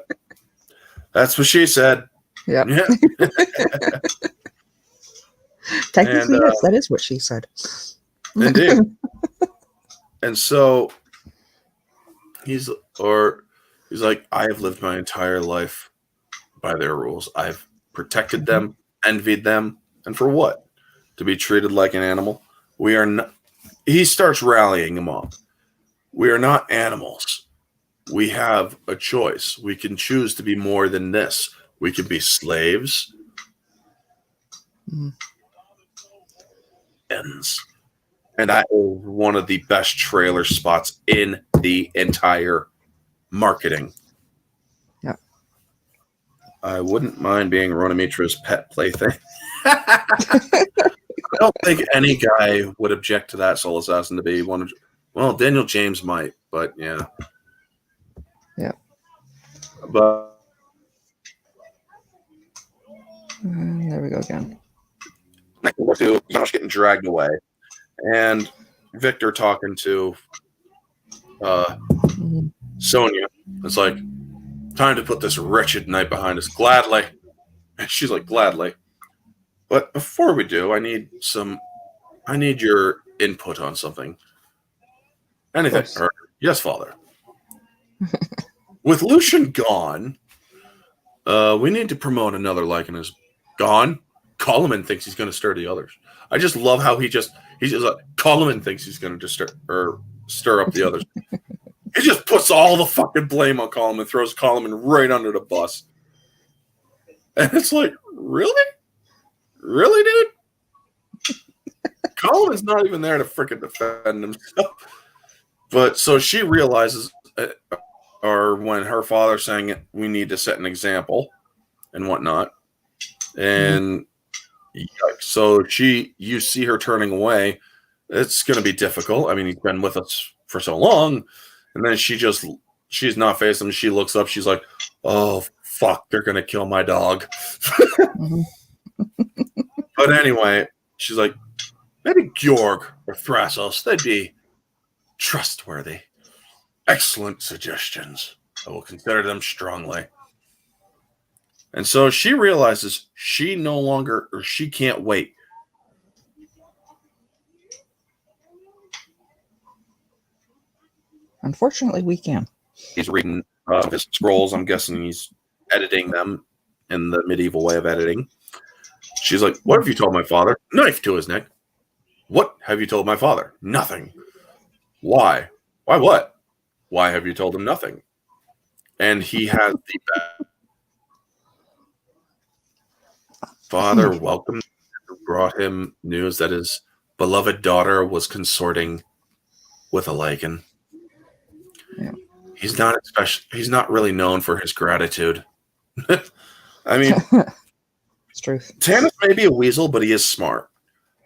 That's what she said. Yep. Yeah. Technically, yes, that is what she said. Indeed. And so he's like, I have lived my entire life by their rules. I've protected them, envied them, and for what? To be treated like an animal? We are not. He starts rallying them up. We are not animals. We have a choice. We can choose to be more than this. We can be slaves. Ends. And that is one of the best trailer spots in the entire marketing. Yeah. I wouldn't mind being Ronamitra's pet plaything. I don't think any guy would object to that soul assassin to be one of. Well, Daniel James might, but yeah. Yeah. But There we go again. Josh getting dragged away, and Victor talking to Sonia. It's like, time to put this wretched night behind us. Gladly. And she's like, gladly. But before we do, I need your input on something. Anything. Yes, Father. With Lucian gone, we need to promote another Lycan as gone. Coleman thinks he's going to stir the others. I just love how he's just like, Coleman thinks he's going to just stir up the others. He just puts all the fucking blame on Coleman, throws Coleman right under the bus. And it's like, really? Really, dude? Coleman's not even there to freaking defend himself. But so she realizes, or when her father's saying we need to set an example and whatnot. And so you see her turning away. It's going to be difficult. I mean, he's been with us for so long. And then she's not facing him. She looks up. She's like, oh, fuck, they're going to kill my dog. But anyway, she's like, maybe Georg or Thrasos, they'd be trustworthy. Excellent suggestions. I will consider them strongly. And so she realizes she can't wait. Unfortunately, we can. He's reading his scrolls. I'm guessing he's editing them in the medieval way of editing. She's like, what have you told my father? Knife to his neck. What have you told my father? Nothing. Why? Why what? Why have you told him nothing? And he has the father welcomed, brought him news that his beloved daughter was consorting with a Lycan. Yeah. He's not really known for his gratitude. I mean, it's true. Tanis may be a weasel, but he is smart.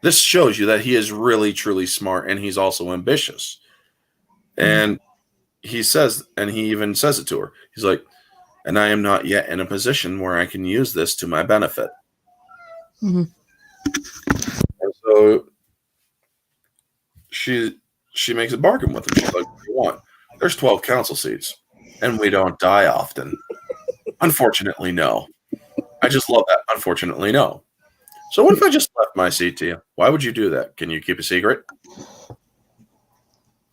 This shows you that he is really, truly smart, and he's also ambitious. And he even says it to her. He's like, and I am not yet in a position where I can use this to my benefit. Mm-hmm. And so she makes a bargain with him. She's like, what do you want? There's 12 council seats, and we don't die often. Unfortunately, no. I just love that. Unfortunately, no. So what if I just left my seat to you? Why would you do that? Can you keep a secret?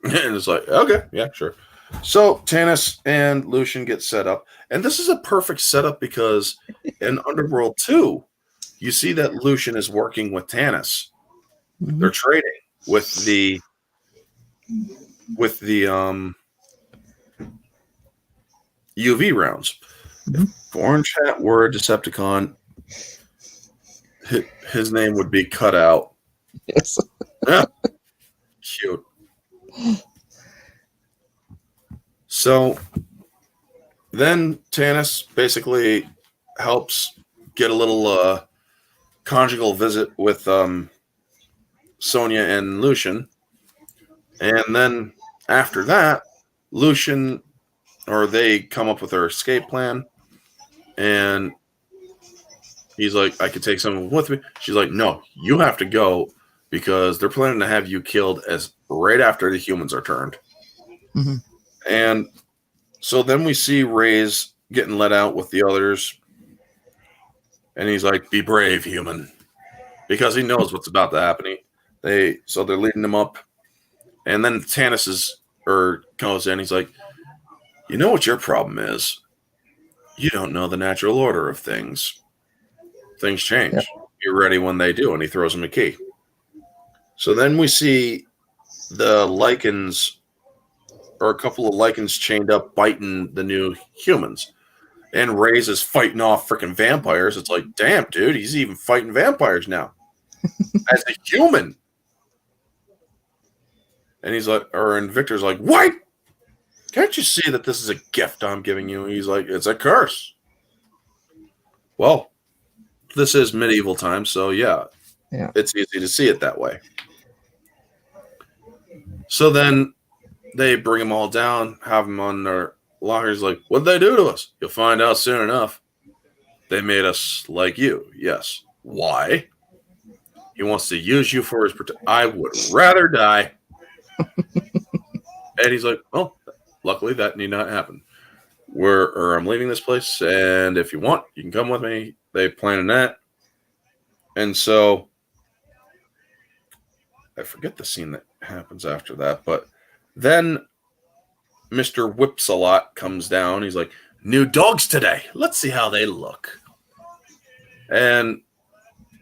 And it's like, okay, yeah, sure. So Tanis and Lucian get set up. And this is a perfect setup because in Underworld 2, you see that Lucian is working with Tanis. Mm-hmm. They're trading with the UV rounds. Mm-hmm. If Orange Hat were a Decepticon, his name would be cut out. Yes. Yeah. Cute. So then Tanis basically helps get a little conjugal visit with Sonia and Lucian. And then after that, they come up with their escape plan. And he's like, I could take someone with me. She's like, no, you have to go because they're planning to have you killed right after the humans are turned. Mm-hmm. And so then we see Ray's getting let out with the others. And he's like, be brave, human. Because he knows what's about to happen. They're leading him up. And then Tanis goes in. He's like, you know what your problem is? You don't know the natural order of things. Things change. Yep. You're ready when they do. And he throws him a key. So then we see the Lycans, or a couple of Lycans chained up biting the new humans. And Ray's is fighting off freaking vampires. It's like, damn, dude, he's even fighting vampires now. As a human. And he's like, and Victor's like, what? Can't you see that this is a gift I'm giving you? He's like, it's a curse. Well, this is medieval times, so yeah. Yeah. It's easy to see it that way. So then they bring them all down, have them on their lockers. Like, what'd they do to us? You'll find out soon enough. They made us like you. Yes. Why? He wants to use you for his protection. I would rather die. And he's like, well, luckily that need not happen. I'm leaving this place, and if you want, you can come with me. They plan that. And so I forget the scene that happens after that, but then Mr. Whips-a-Lot comes down. He's like, new dogs today. Let's see how they look. And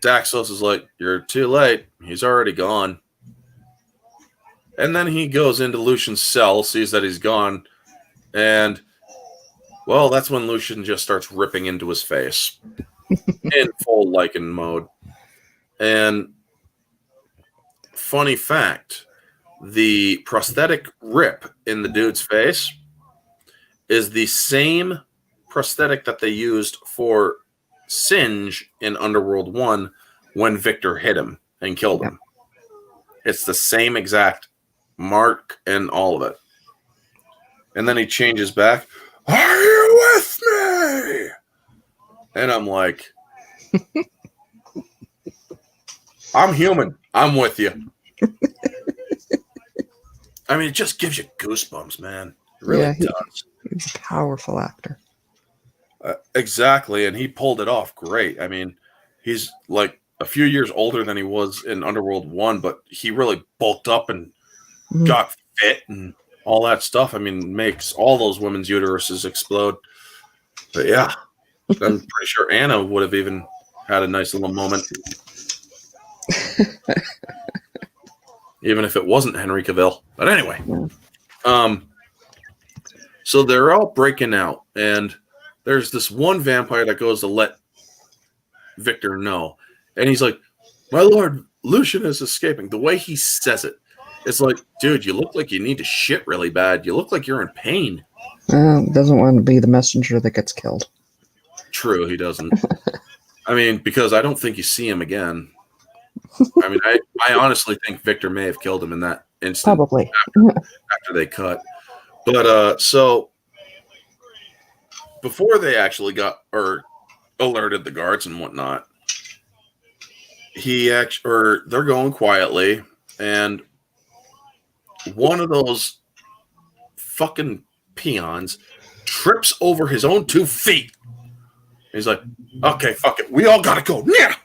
Daxos is like, you're too late. He's already gone. And then he goes into Lucian's cell, sees that he's gone, and, well, that's when Lucian just starts ripping into his face in full Lycan mode. And funny fact, the prosthetic rip in the dude's face is the same prosthetic that they used for Singe in Underworld 1 when Victor hit him and killed him. It's the same exact mark and all of it. And then he changes back. Are you with me? And I'm like, I'm human. I'm with you. I mean, it just gives you goosebumps, man. It really does. He's a powerful actor. Exactly. And he pulled it off great. I mean, he's like a few years older than he was in Underworld 1, but he really bulked up and got fit and all that stuff. I mean, makes all those women's uteruses explode. But yeah, I'm pretty sure Anna would have even had a nice little moment. Even if it wasn't Henry Cavill. But anyway. So they're all breaking out, and there's this one vampire that goes to let Victor know. And he's like, my lord, Lucian is escaping. The way he says it, it's like, dude, you look like you need to shit really bad. You look like you're in pain. Doesn't want to be the messenger that gets killed. True, he doesn't. I mean, because I don't think you see him again. I mean, I honestly think Victor may have killed him in that instant. Probably. After they cut. But, so, before they actually alerted the guards and whatnot, they're going quietly, and one of those fucking peons trips over his own 2 feet. He's like, okay, fuck it. We all gotta go now.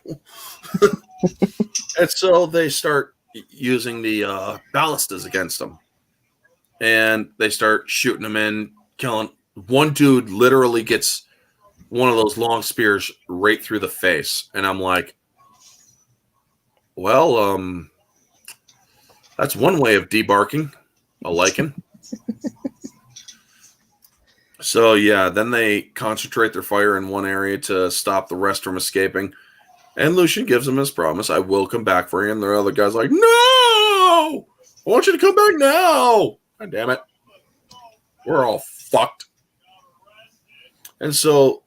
And so they start using the ballistas against him. And they start shooting him in, killing. One dude literally gets one of those long spears right through the face. And I'm like, well, that's one way of debarking a Lycan. So, yeah, then they concentrate their fire in one area to stop the rest from escaping. And Lucian gives him his promise, I will come back for you. And the other guy's like, no! I want you to come back now! God damn it. We're all fucked. And so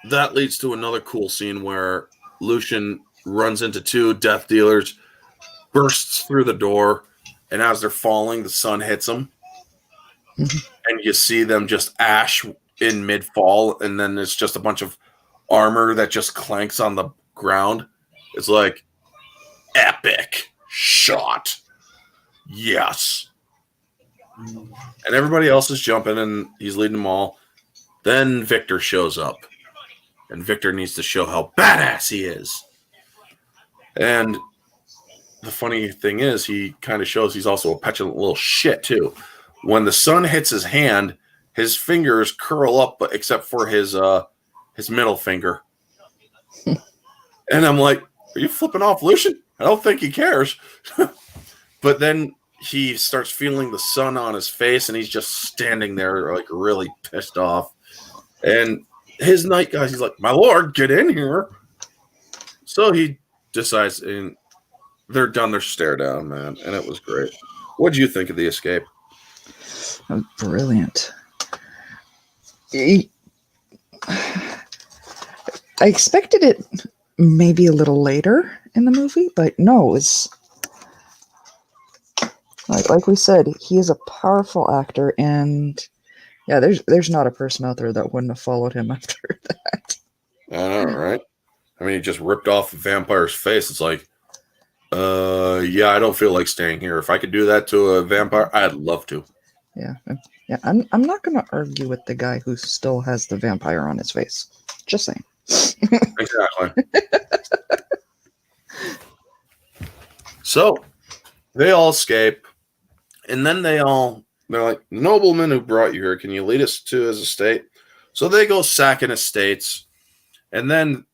that leads to another cool scene where Lucian runs into 2 death dealers, bursts through the door, and as they're falling, the sun hits them. And you see them just ash in mid-fall, and then it's just a bunch of armor that just clanks on the ground. It's like, epic shot. Yes. And everybody else is jumping, and he's leading them all. Then Victor shows up. And Victor needs to show how badass he is. And the funny thing is, he kind of shows he's also a petulant little shit, too. When the sun hits his hand, his fingers curl up, except for his middle finger. And I'm like, are you flipping off Lucian? I don't think he cares. But then he starts feeling the sun on his face, and he's just standing there, like, really pissed off. And his night guys, he's like, my lord, get in here. So he decides, and they're done their stare down, man. And it was great. What'd you think of the escape? That was brilliant. I expected it maybe a little later in the movie, but no, it's like we said, he is a powerful actor, and yeah, there's not a person out there that wouldn't have followed him after that. I know, right? I mean, he just ripped off the vampire's face. It's like, yeah, I don't feel like staying here. If I could do that to a vampire, I'd love to. Yeah, yeah. I'm not gonna argue with the guy who still has the vampire on his face. Just saying. Exactly. So they all escape, and then they're like, nobleman who brought you here, can you lead us to his estate? So they go sacking estates, and then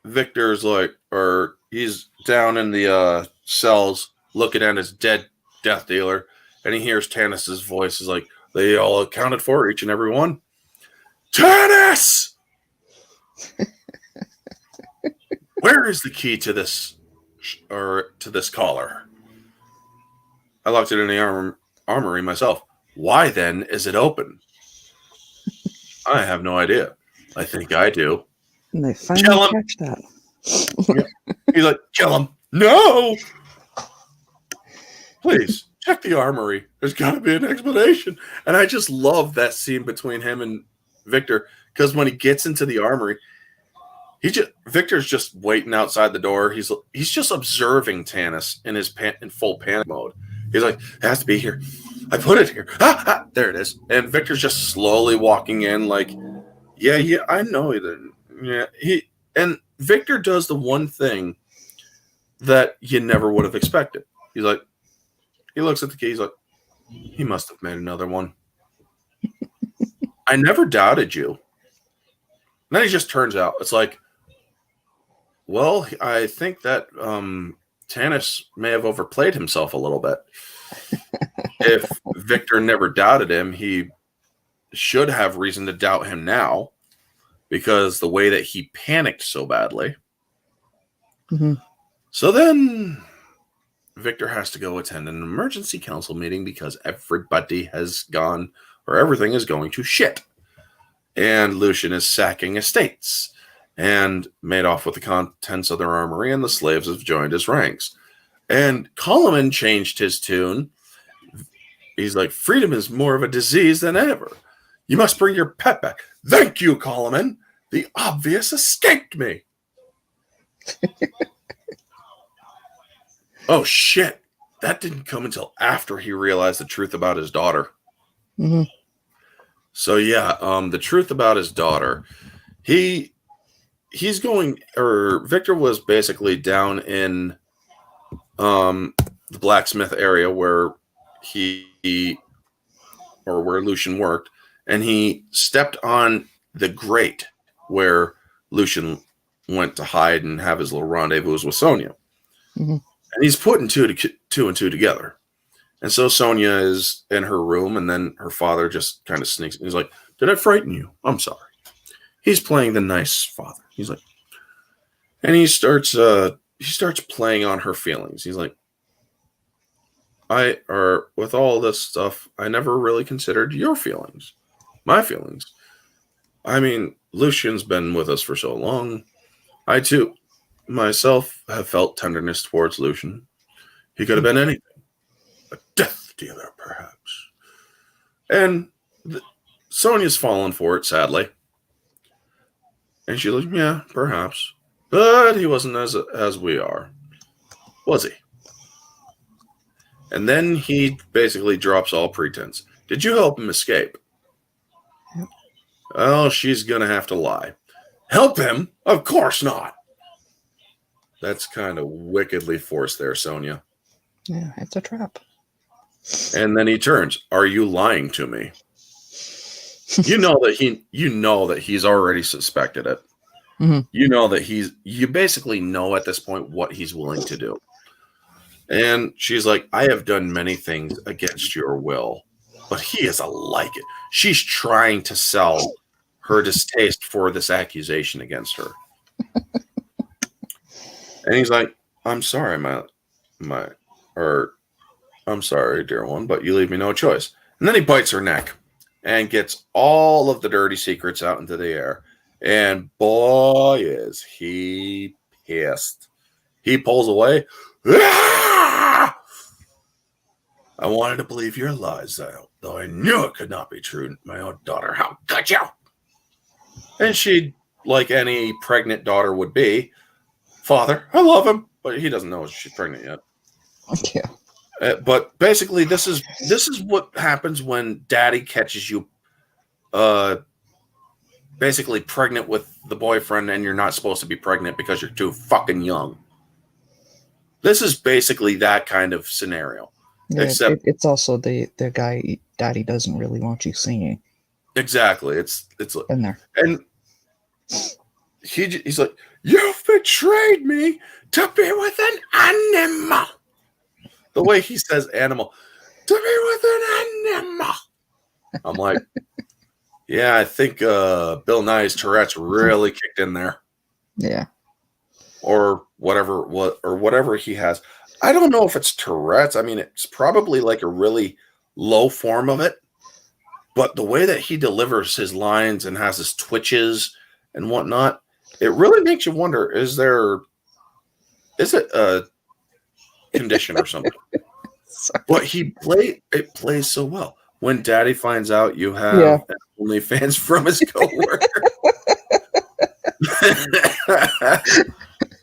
Victor's like, or he's down in the cells looking at his dead death dealer, and he hears Tanis's voice. Is like, they all accounted for, each and every one. Tanis! Where is the key to this, or to this collar? I locked it in the armory myself. Why then is it open? I have no idea. I think I do. And they finally catch that. Yeah. He's like, kill him. No! Please, check the armory. There's got to be an explanation. And I just love that scene between him and Victor, because when he gets into the armory, Victor's just waiting outside the door. He's just observing Tanis in full panic mode. He's like, it has to be here. I put it here. There it is. And Victor's just slowly walking in, like, yeah, I know that. Yeah, and Victor does the one thing that you never would have expected. He's like, he looks at the key. He's like, he must have made another one. I never doubted you. And then he just turns out, it's like, well, I think that Tanis may have overplayed himself a little bit. If Victor never doubted him, he should have reason to doubt him now, because the way that he panicked so badly. Mm-hmm. So then Victor has to go attend an emergency council meeting because everybody has gone, or everything is going to shit. And Lucian is sacking estates and made off with the contents of their armory, and the slaves have joined his ranks. And Coleman changed his tune. He's like, freedom is more of a disease than ever. You must bring your pet back. Thank you, Coleman. The obvious escaped me. Oh, shit. That didn't come until after he realized the truth about his daughter. Mm-hmm. So, yeah, the truth about his daughter. Victor was basically down in the blacksmith area where where Lucian worked, and he stepped on the grate where Lucian went to hide and have his little rendezvous with Sonia. Mm-hmm. And he's putting two and two together. And so Sonia is in her room, and then her father just kind of sneaks in. He's like, did I frighten you? I'm sorry. He's playing the nice father. He's like, and he starts playing on her feelings. He's like, with all this stuff, I never really considered your feelings, my feelings. I mean, Lucian's been with us for so long. I too, myself, have felt tenderness towards Lucian. He could have been anything. A death dealer, perhaps. And Sonia's fallen for it, sadly. And she's like, yeah, perhaps. But he wasn't as we are. Was he? And then he basically drops all pretense. Did you help him escape? Yep. Oh, she's going to have to lie. Help him? Of course not. That's kind of wickedly forced there, Sonia. Yeah, it's a trap. And then he turns. Are you lying to me? You know that he's already suspected it. Mm-hmm. You know that you basically know at this point what he's willing to do. And she's like, I have done many things against your will, but he is a like it. She's trying to sell her distaste for this accusation against her. And he's like, I'm sorry, I'm sorry, dear one, but you leave me no choice. And then he bites her neck and gets all of the dirty secrets out into the air. And boy, is he pissed. He pulls away. Ah! I wanted to believe your lies, though I knew it could not be true. My own daughter, how could you? And she, like any pregnant daughter would be, Father, I love him, but he doesn't know she's pregnant yet. Yeah. But basically, this is what happens when Daddy catches you, basically pregnant with the boyfriend, and you're not supposed to be pregnant because you're too fucking young. This is basically that kind of scenario. Yeah, Except it's also the guy Daddy doesn't really want you singing. Exactly. It's In there. And he's like, you've betrayed me to be with an animal. The way he says animal, to be with an animal. I'm like, yeah, I think Bill Nye's Tourette's really kicked in there. Yeah. Or whatever he has. I don't know if it's Tourette's. I mean, it's probably like a really low form of it. But the way that he delivers his lines and has his twitches and whatnot, it really makes you wonder, is it a condition or something? But it plays so well. When Daddy finds out you have OnlyFans from his coworker.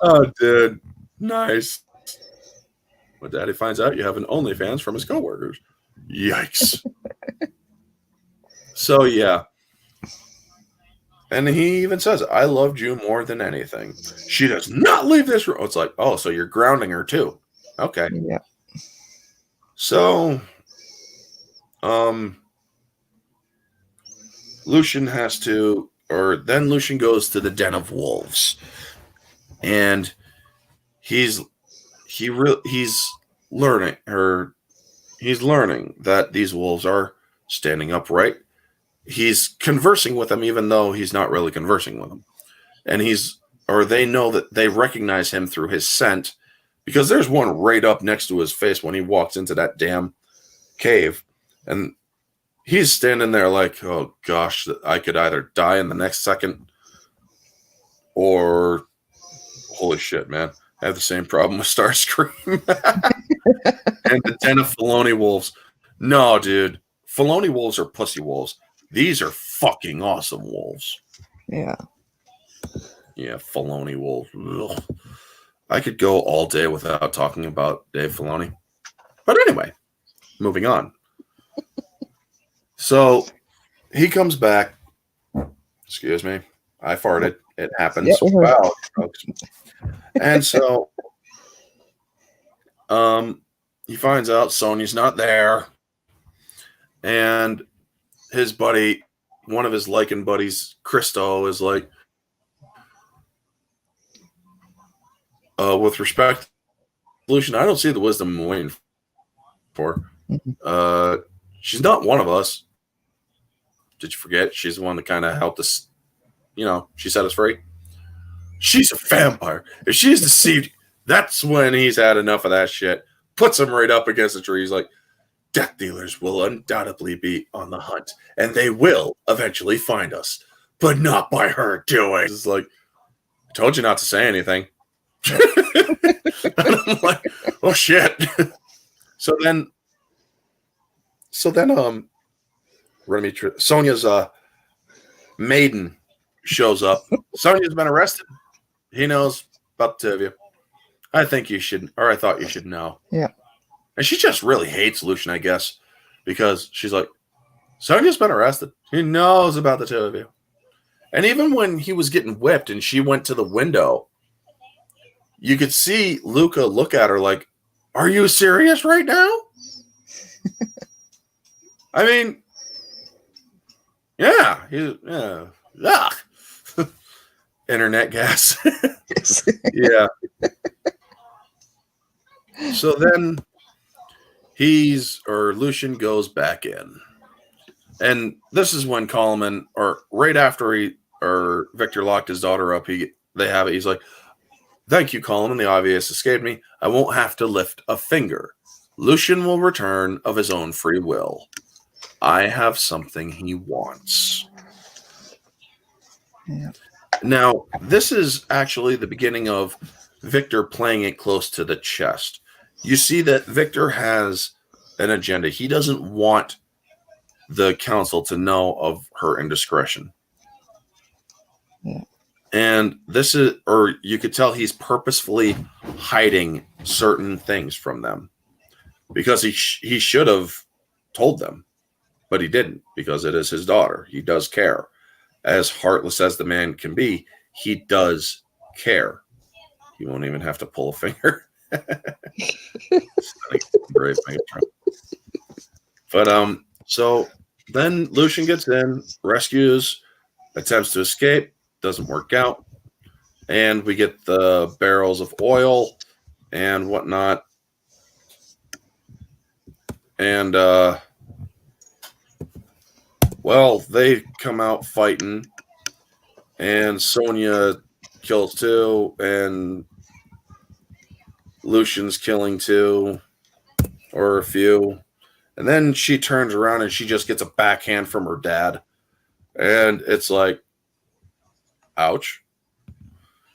Oh, dude. Nice. When Daddy finds out you have an OnlyFans from his coworkers. Yikes. So, yeah. And he even says, I loved you more than anything. She does not leave this room. It's like, oh, so you're grounding her too. Okay. Yeah. So, Lucian then Lucian goes to the Den of Wolves. And he's learning that these wolves are standing upright. He's conversing with them, even though he's not really conversing with them. And they know that they recognize him through his scent, because there's one right up next to his face when he walks into that damn cave. And he's standing there like, oh gosh, I could either die in the next second, or holy shit, man, I have the same problem with Starscream. And the Den of Filoni wolves. No, dude. Filoni wolves are pussy wolves. These are fucking awesome wolves. Yeah. Yeah, Filoni wolves. Ugh. I could go all day without talking about Dave Filoni. But anyway, moving on. So he comes back. Excuse me. I farted. It happens. Yeah, wow, folks. And so he finds out Sonya's not there. And his buddy, one of his Lycan buddies, Christo, is like, with respect, Lucian, I don't see the wisdom I'm waiting for. She's not one of us. Did you forget? She's the one that kind of helped us. She set us free. She's a vampire. If she's deceived, that's when he's had enough of that shit. Puts him right up against the tree. He's like, death dealers will undoubtedly be on the hunt, and they will eventually find us, but not by her doing. It's like, I told you not to say anything. And I'm like, oh shit. So then, Sonya's maiden shows up. Sonya's been arrested. He knows about the two of you. I think you should, or I thought you should know. Yeah. And she just really hates Lucian, I guess, because she's like, Sonya's been arrested. He knows about the two of you. And even when he was getting whipped and she went to the window, you could see Luca look at her like, are you serious right now? I mean, yeah. Internet gas. Yeah. So then Lucian goes back in. And this is when Coleman, or right after Victor locked his daughter up, he's like, thank you, Coleman. The obvious escaped me. I won't have to lift a finger. Lucian will return of his own free will. I have something he wants. Yeah. Now, this is actually the beginning of Victor playing it close to the chest. You see that Victor has an agenda. He doesn't want the council to know of her indiscretion. Yeah. And this is, or you could tell he's purposefully hiding certain things from them because he should have told them, but he didn't because it is his daughter. He does care. As heartless as the man can be, he does care. He won't even have to pull a finger. Great, but so then Lucian gets in, rescues, attempts to escape, doesn't work out, and we get the barrels of oil and whatnot, and well, they come out fighting, and Sonya kills two, and Lucian's killing two or a few. And then she turns around and she just gets a backhand from her dad. And it's like, ouch.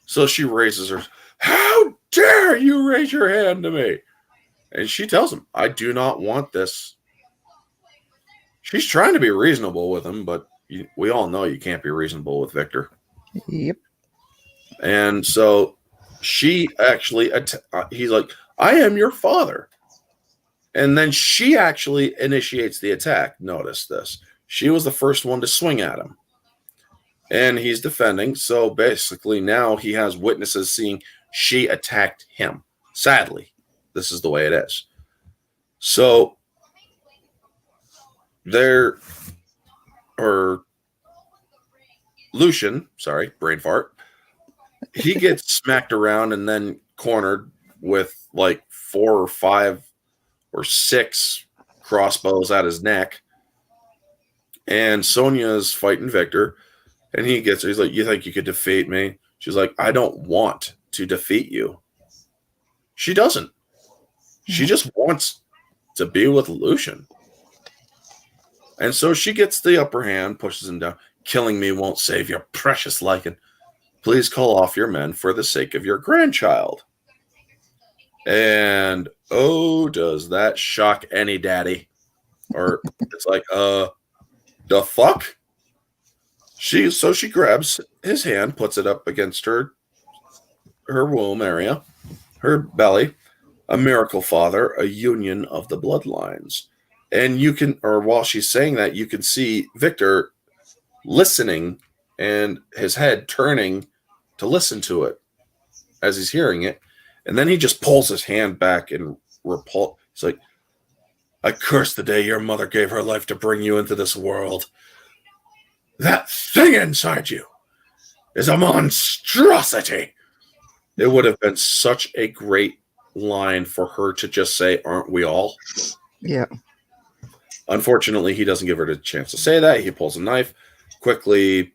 So she raises her. How dare you raise your hand to me? And she tells him, I do not want this. She's trying to be reasonable with him, but we all know you can't be reasonable with Victor. Yep. And so she actually, he's like, I am your father. And then she actually initiates the attack. Notice this. She was the first one to swing at him. And he's defending. So basically now he has witnesses seeing she attacked him. Sadly, this is the way it is. So Lucian, sorry, brain fart. He gets smacked around and then cornered with like 4 or 5 or 6 crossbows at his neck. And Sonya's fighting Victor. And he's like, you think you could defeat me? She's like, I don't want to defeat you. She doesn't. She just wants to be with Lucian. And so she gets the upper hand, pushes him down. Killing me won't save your precious Lycan. Please call off your men for the sake of your grandchild. And oh, does that shock any daddy? Or it's like, the fuck? She grabs his hand, puts it up against her womb area, her belly. A miracle, Father, a union of the bloodlines. And you can, or while she's saying that, you can see Victor listening and his head turning to listen to it as he's hearing it. And then he just pulls his hand back and repulse. He's like, I curse the day your mother gave her life to bring you into this world. That thing inside you is a monstrosity. It would have been such a great line for her to just say, aren't we all? Yeah. Unfortunately, he doesn't give her the chance to say that. He pulls a knife, quickly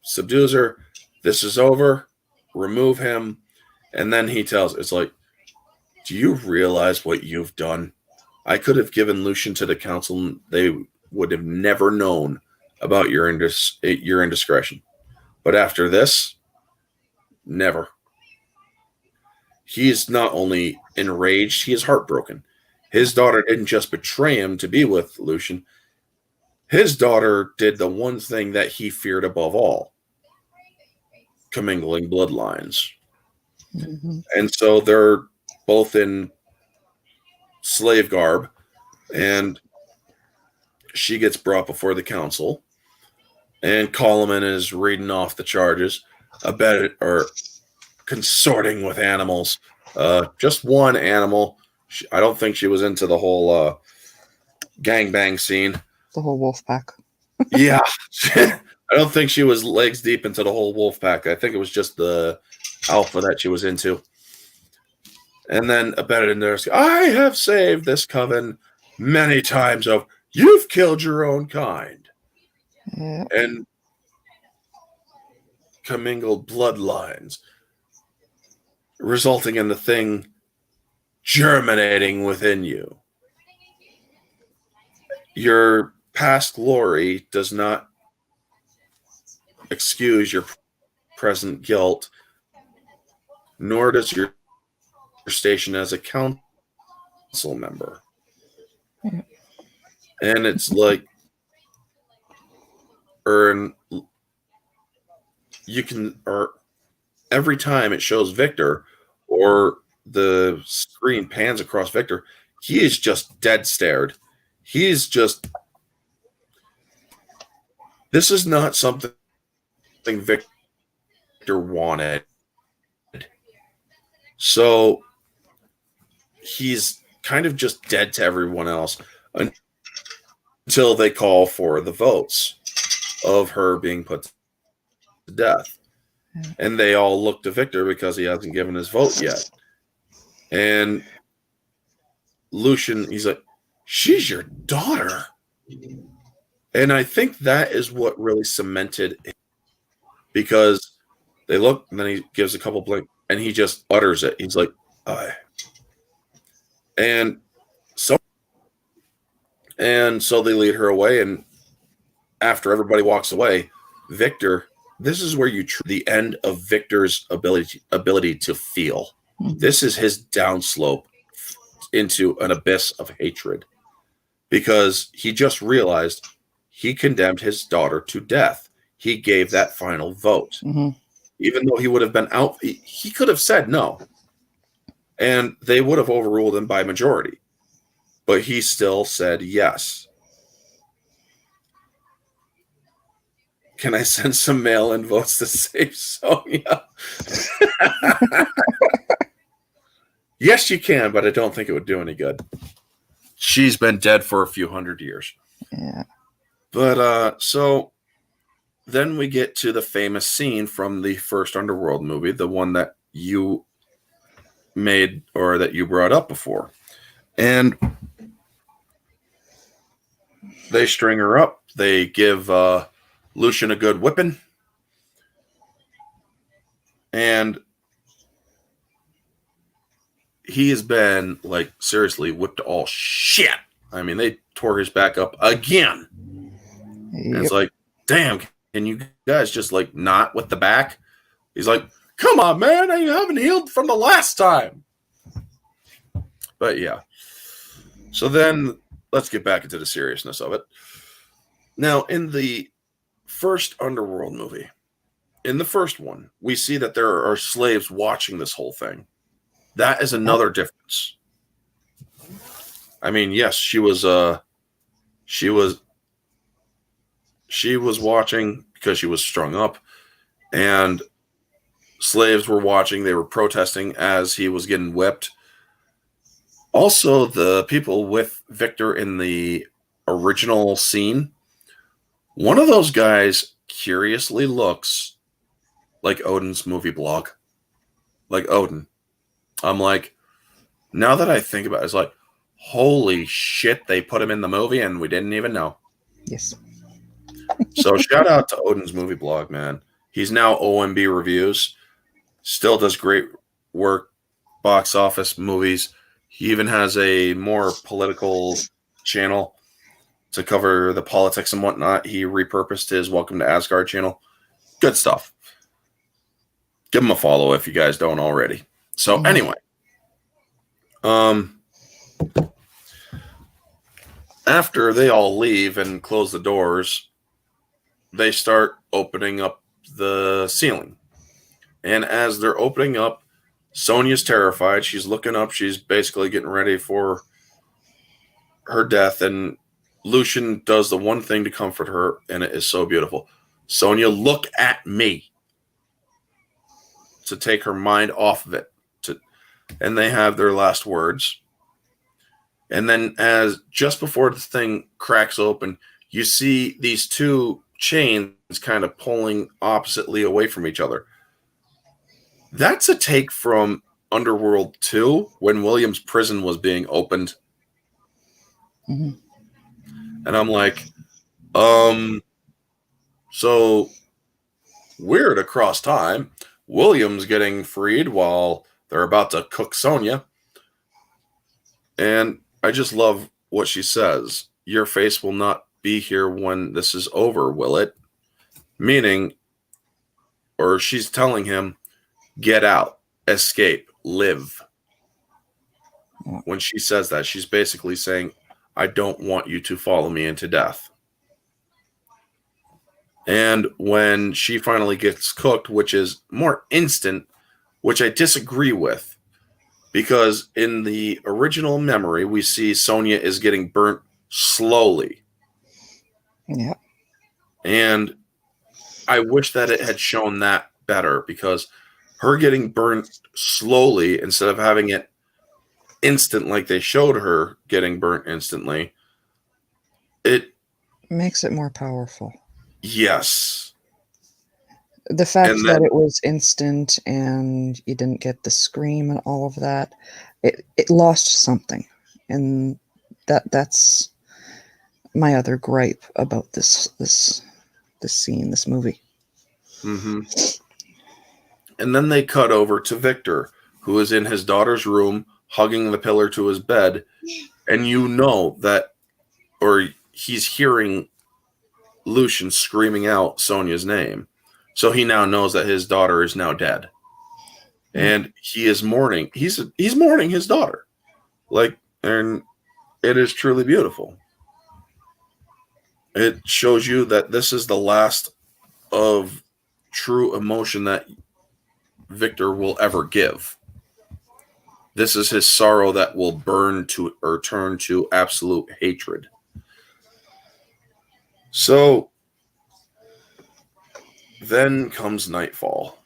subdues her. This is over. Remove him. And then he tells, it's like, do you realize what you've done? I could have given Lucian to the council and they would have never known about your indiscretion. But after this, never. He's not only enraged, he is heartbroken. His daughter didn't just betray him to be with Lucian. His daughter did the one thing that he feared above all, commingling bloodlines. Mm-hmm. And so they're both in slave garb, and she gets brought before the council, and Coleman is reading off the charges about consorting with animals. Just one animal. I don't think she was into the whole gangbang scene. The whole wolf pack. Yeah. I don't think she was legs deep into the whole wolf pack. I think it was just the alpha that she was into. And then Abedinder's, I have saved this coven many times over. You've killed your own kind. Yeah. And commingled bloodlines, resulting in the thing germinating within you. Your past glory does not excuse your present guilt, nor does your station as a council member. Yeah. And it's like, or every time it shows Victor or the screen pans across Victor, he is just dead stared. He's just, this is not something Victor wanted. So he's kind of just dead to everyone else until they call for the votes of her being put to death. And they all look to Victor because he hasn't given his vote yet. And Lucian, he's like, she's your daughter. And I think that is what really cemented it, because they look and then he gives a couple blink and he just utters it. He's like, "Aye." And so they lead her away. And after everybody walks away, Victor, this is where the end of Victor's ability to feel. This is his downslope into an abyss of hatred, because he just realized he condemned his daughter to death. He gave that final vote. Even though he would have been out, he could have said no, and they would have overruled him by majority. But he still said yes. Can I send some mail-in votes to save Sonya? Yes, you can, but I don't think it would do any good. She's been dead for a few hundred years. Yeah. But so then we get to the famous scene from the first Underworld movie, the one that you made or that you brought up before. And they string her up. They give Lucian a good whipping. And he has been, like, seriously whipped to all shit. I mean, they tore his back up again. Yep. And it's like, damn, can you guys just, like, not with the back? He's like, come on, man, you haven't healed from the last time. But, yeah. So then, let's get back into the seriousness of it. Now, in the first Underworld movie, in the first one, we see that there are slaves watching this whole thing. That is another difference. I mean, yes, she was watching because she was strung up, and slaves were watching. They were protesting as he was getting whipped. Also, the people with Victor in the original scene, one of those guys curiously looks like Odin's movie blog. Like Odin. I'm like, now that I think about it, it's like, holy shit, they put him in the movie and we didn't even know. Yes. So shout out to Odin's movie blog, man. He's now OMB Reviews. Still does great work, box office movies. He even has a more political channel to cover the politics and whatnot. He repurposed his Welcome to Asgard channel. Good stuff. Give him a follow if you guys don't already. So anyway, after they all leave and close the doors, they start opening up the ceiling. And as they're opening up, Sonya's terrified. She's looking up. She's basically getting ready for her death. And Lucian does the one thing to comfort her, and it is so beautiful. Sonya, look at me. To take her mind off of it. And they have their last words. And then as just before the thing cracks open, you see these two chains kind of pulling oppositely away from each other. That's a take from Underworld 2 when William's prison was being opened. And I'm like, so weird across time. William's getting freed while they're about to cook Sonya. And I just love what she says. Your face will not be here when this is over, will it? Meaning, or she's telling him, get out, escape, live. When she says that, she's basically saying, I don't want you to follow me into death. And when she finally gets cooked, which is more instant, which I disagree with, because in the original memory, we see Sonya is getting burnt slowly. Yeah. And I wish that it had shown that better, because her getting burnt slowly instead of having it instant like they showed her getting burnt instantly, it Makes it more powerful. yes. The fact And that then- it was instant and you didn't get the scream and all of that, it lost something. And that's my other gripe about this scene, this movie. Mm-hmm. And then they cut over to Victor, who is in his daughter's room, hugging the pillar to his bed, and you know that, or he's hearing Lucian screaming out Sonya's name. So he now knows that his daughter is now dead. And he is mourning. He's mourning his daughter. And it is truly beautiful. It shows you that this is the last of true emotion that Victor will ever give. This is his sorrow that will burn to or turn to absolute hatred. So then comes nightfall.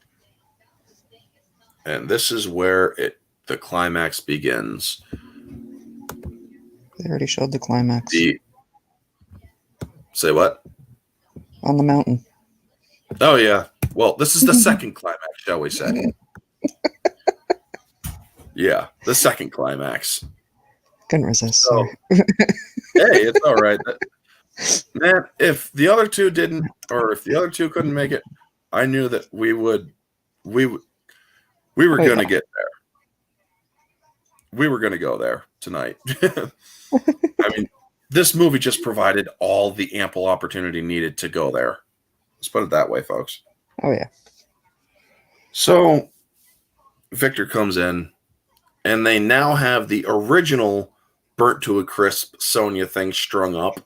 And this is where the climax begins. They already showed the climax. Say what? On the mountain. Oh, yeah. Well, this is the second climax, shall we say. Yeah, the second climax. Couldn't resist. So, hey, it's all right. Man, if the other two didn't, or if the other two couldn't make it, I knew that we were going to get there. We were going to go there tonight. I mean, this movie just provided all the ample opportunity needed to go there. Let's put it that way, folks. Oh, yeah. So Victor comes in, and they now have the original burnt to a crisp Sonya thing strung up.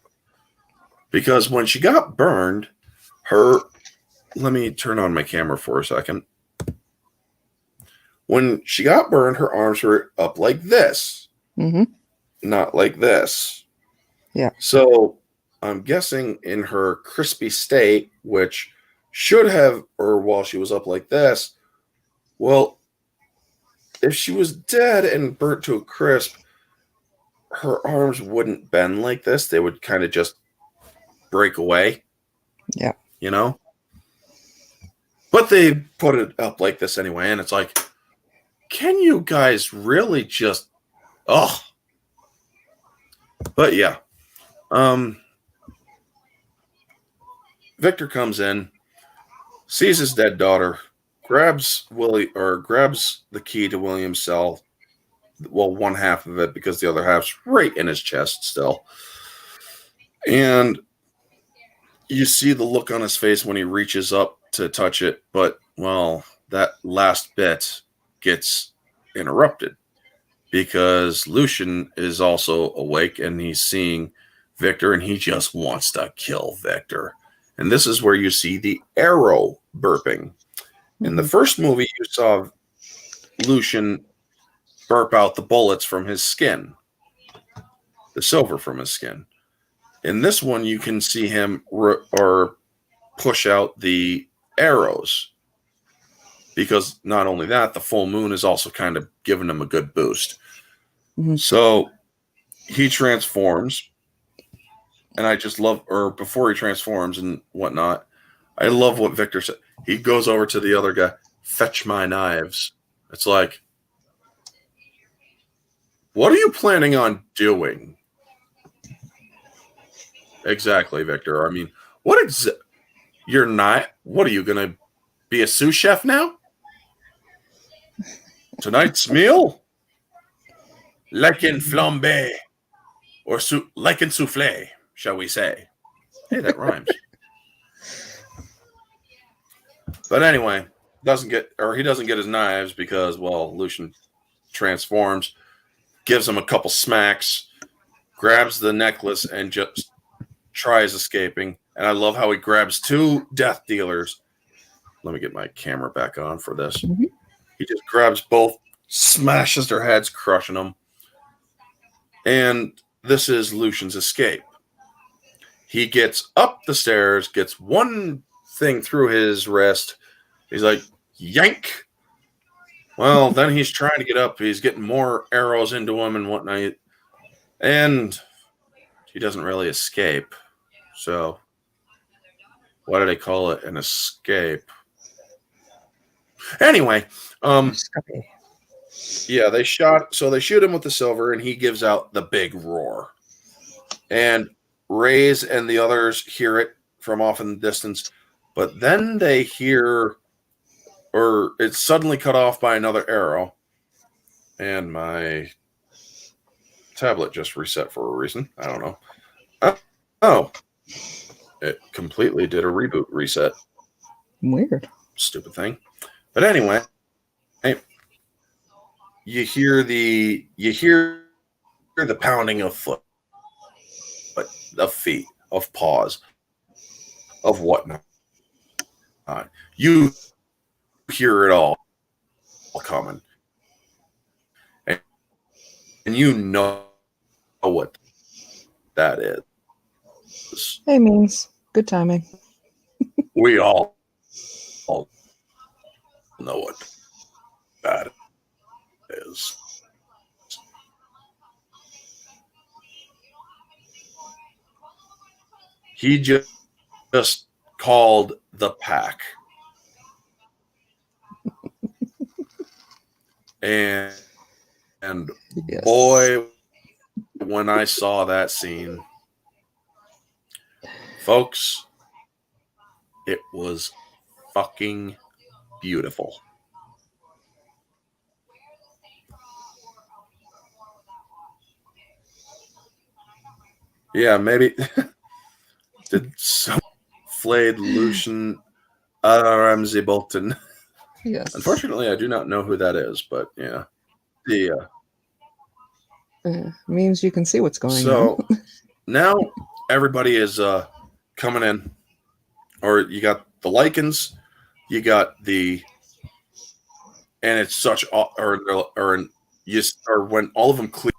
Because when she got burned, let me turn on my camera for a second. When she got burned, her arms were up like this, not like this. Yeah. So I'm guessing in her crispy state, which should have, or while she was up like this, well, if she was dead and burnt to a crisp, her arms wouldn't bend like this. They would kind of just break away. Yeah. You know? But they put it up like this anyway, and it's like, can you guys really just... Oh. But yeah. Victor comes in, sees his dead daughter, grabs the key to William's cell. Well, one half of it, because the other half's right in his chest still. And you see the look on his face when he reaches up to touch it, but, well, that last bit gets interrupted because Lucian is also awake and he's seeing Victor and he just wants to kill Victor. And this is where you see the arrow burping. In the first movie, you saw Lucian burp out the bullets from his skin, the silver from his skin. In this one, you can see him push out the arrows, because not only that, the full moon is also kind of giving him a good boost. So he transforms, and I just love, or before he transforms and whatnot, I love what Victor said. He goes over to the other guy, fetch my knives. It's like, what are you planning on doing? Exactly, Victor. I mean, you're not, what are you going to be a sous chef now? Tonight's meal? Lycan flambe, or Lycan souffle, shall we say. Hey, that rhymes. But anyway, he doesn't get his knives because, well, Lucian transforms, gives him a couple smacks, grabs the necklace, and just tries escaping. And I love how he grabs two death dealers. Let me get my camera back on for this. Mm-hmm. He just grabs both, smashes their heads, crushing them. And this is Lucian's escape. He gets up the stairs, gets one thing through his wrist. He's like, yank. Well, then he's trying to get up. He's getting more arrows into him and whatnot. And he doesn't really escape. So, why do they call it an escape? Anyway, yeah, they shoot him with the silver, and he gives out the big roar. And Reyes and the others hear it from off in the distance, but then they hear, or it's suddenly cut off by another arrow. And my tablet just reset for a reason. I don't know. Oh, it completely did a reboot reset. Weird. Stupid thing. But anyway, you hear the pounding of foot, of feet, of paws, of whatnot. You hear it all coming, and you know what that is. Hey, means good timing. We all know what that is. He just called the pack. and Yes. boy, when I saw that scene, folks, it was fucking beautiful. Yeah, maybe did some flayed Lucian Ramsey Bolton. Yes. Unfortunately, I do not know who that is, but yeah. Means you can see what's going on. So now everybody is coming in, or you got the Lycans, you got the, and it's such, or when all of them clear,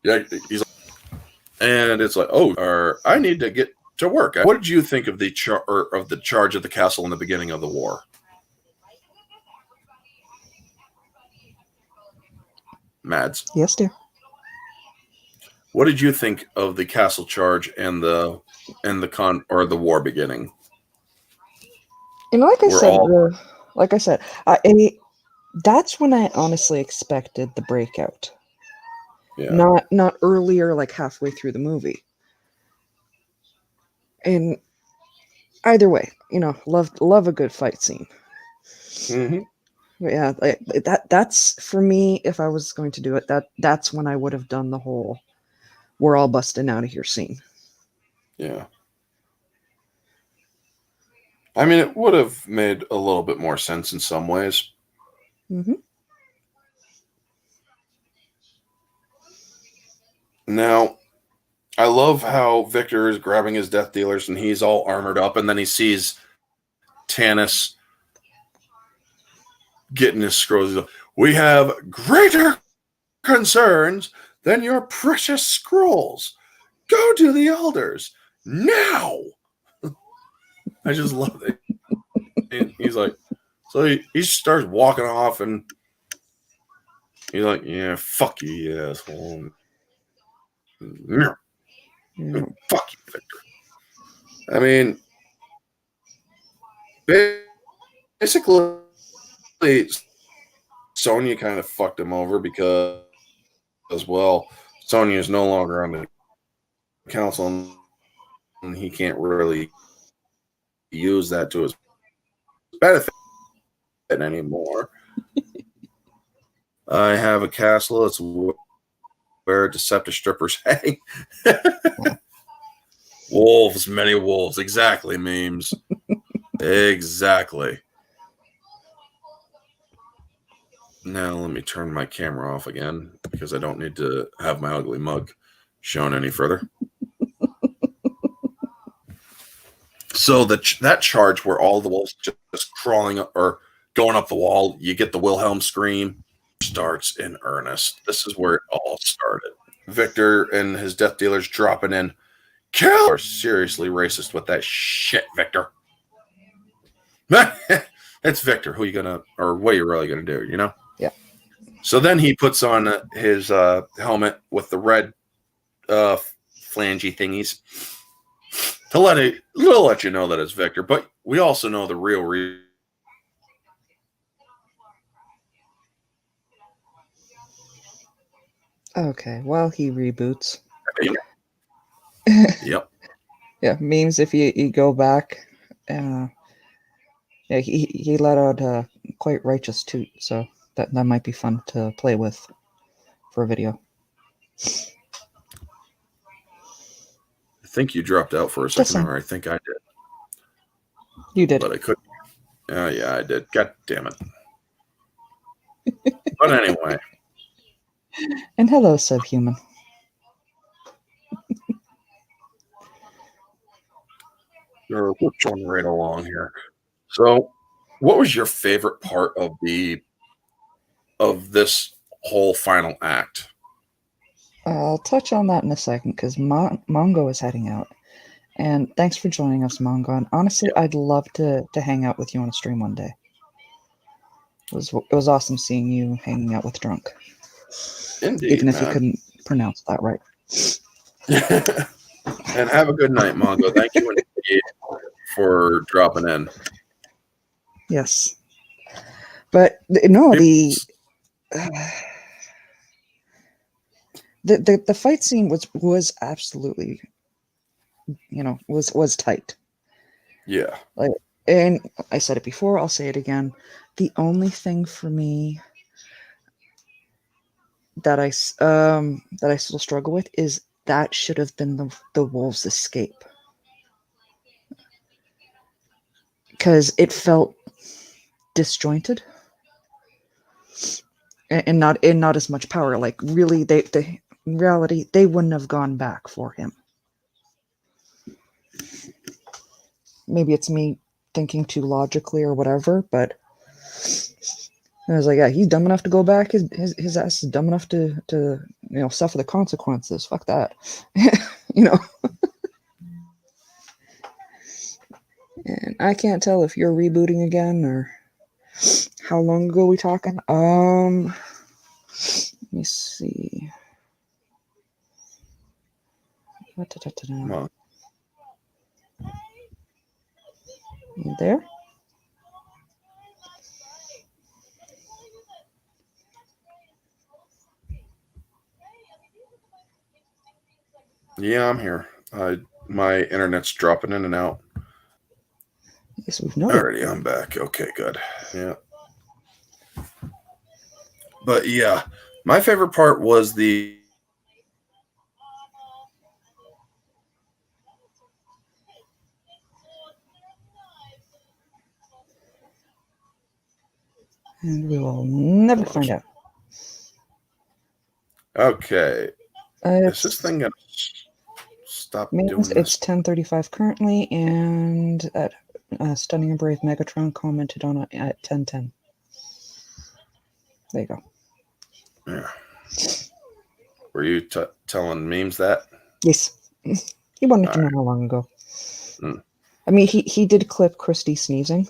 yeah, he's like, and it's like, oh, I need to get to work. What did you think of the charge of the castle in the beginning of the war? Mads. Yes, dear. What did you think of the castle charge and the war beginning? And like I said, that's when I honestly expected the breakout. Yeah. Not earlier, like halfway through the movie. And either way, love a good fight scene. Mm-hmm. Yeah, that's for me. If I was going to do it, that's when I would have done the whole "we're all busting out of here" scene. Yeah. I mean, it would have made a little bit more sense in some ways. Mm-hmm. Now, I love how Victor is grabbing his death dealers and he's all armored up, and then he sees Tanis getting his scrolls. Like, we have greater concerns than your precious scrolls. Go to the elders now. I just love it. And he's like, so he starts walking off, and he's like, yeah, fuck you, you asshole. Fuck you, Victor. I mean, basically, Sonya kind of fucked him over because, well, Sonya is no longer on the council, and he can't really use that to his benefit anymore. I have a castle. It's where deceptive strippers hang. Wolves, many wolves. Exactly, memes. Exactly. Now let me turn my camera off again because I don't need to have my ugly mug shown any further. So that charge where all the wolves just crawling up or going up the wall, you get the Wilhelm scream, starts in earnest. This is where it all started. Victor and his death dealers dropping in. Kill! Are seriously racist with that shit, Victor. It's Victor. Who are you gonna, or what are you really gonna do? You know? Yeah. So then he puts on his helmet with the red flangey thingies to let you know that it's Victor. But we also know the real reason. Okay, well, he reboots. Yep. Yeah, memes if you go back. Yeah, he let out a quite righteous toot, so that might be fun to play with for a video. I think you dropped out for a second, or I think I did. You did. But I couldn't. Oh, yeah, I did. God damn it. But anyway. And hello, Subhuman. We're going right along here. So, what was your favorite part of this whole final act? I'll touch on that in a second because Mongo is heading out. And thanks for joining us, Mongo. And honestly, I'd love to hang out with you on a stream one day. It was awesome seeing you hanging out with Drunk. Indeed, even if you couldn't pronounce that right. And have a good night, Mongo. Thank you for dropping in. Yes, but no, the fight scene was absolutely, was tight. Yeah. And I said it before, I'll say it again. The only thing for me that I still struggle with is that should have been the wolves' escape, because it felt disjointed and not as much power. Like really, they in reality they wouldn't have gone back for him. Maybe it's me thinking too logically or whatever, but I was like, yeah, he's dumb enough to go back. His ass is dumb enough to suffer the consequences. Fuck that. And I can't tell if you're rebooting again or how long ago we talking. Let me see. You there? Yeah, I'm here. My internet's dropping in and out. Yes, we've noticed. Alrighty, I'm back. Okay, good. Yeah. But yeah, my favorite part was the And we will never find out. Okay. Is this thing gonna stop doing this? It's 10:35 currently, and at Stunning and Brave Megatron commented on it at 10:10. There you go. Yeah. Were you telling memes that? Yes. He wanted to know how long ago. I mean, he did clip Christy sneezing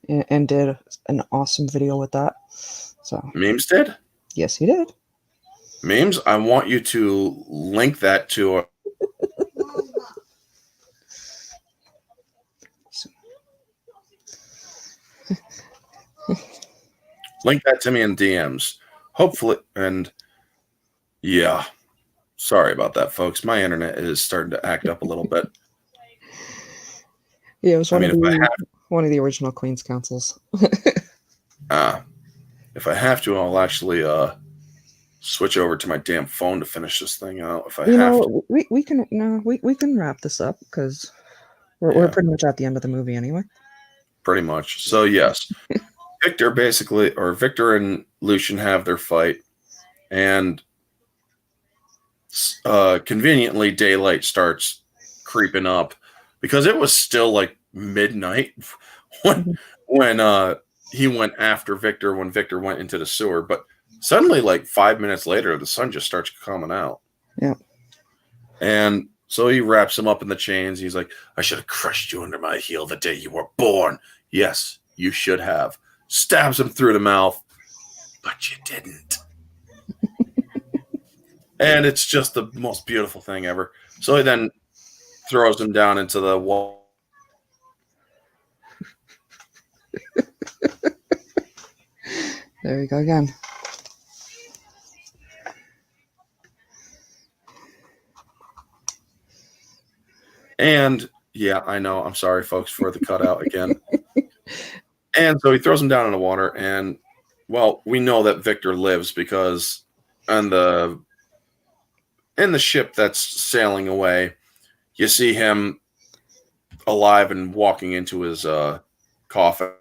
and did an awesome video with that. So memes did? Yes, he did. Memes, I want you to link that to link that to me in DMs. Hopefully, and yeah. Sorry about that, folks. My internet is starting to act up a little bit. Yeah, it was one of the original Queen's Councils. If I have to, I'll actually switch over to my damn phone to finish this thing out. If I we can wrap this up because we're pretty much at the end of the movie anyway. pretty much. So yes, Victor and Lucian have their fight, and conveniently daylight starts creeping up because it was still like midnight when he went after Victor when Victor went into the sewer. But suddenly, like 5 minutes later, the sun just starts coming out. Yeah. And so he wraps him up in the chains. He's like, I should have crushed you under my heel the day you were born. Yes, you should have. Stabs him through the mouth, but you didn't. And it's just the most beautiful thing ever. So he then throws him down into the wall. There you go again. And yeah, I know. I'm sorry, folks, for the cutout again. And so he throws him down in the water. And, well, we know that Victor lives because in the ship that's sailing away, you see him alive and walking into his coffin.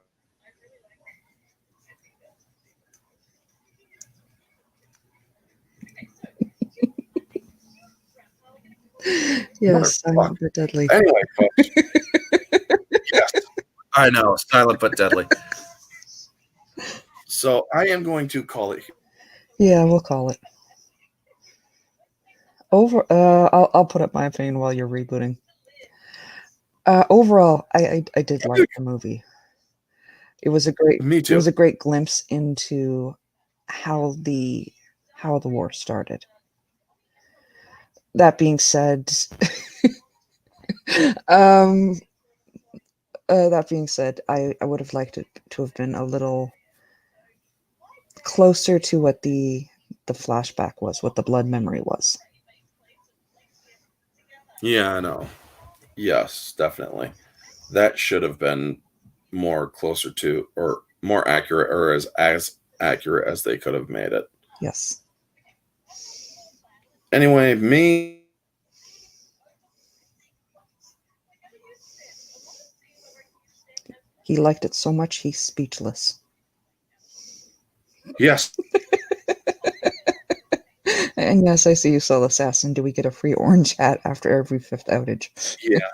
Yes, silent but deadly. Anyway, folks. Yes, I know. Silent but deadly. So I am going to call it here. Yeah, we'll call it. I'll put up my opinion while you're rebooting. Overall, I did like the movie. It was a great Me too. It was a great glimpse into how the war started. That being said, I would have liked it to have been a little closer to what the flashback was, what the blood memory was. Yeah, I know. Yes, definitely. That should have been more closer to or more accurate or as accurate as they could have made it. Yes. Anyway, me. He liked it so much he's speechless. Yes. And yes, I see you, Soul Assassin. Do we get a free orange hat after every fifth outage? Yeah.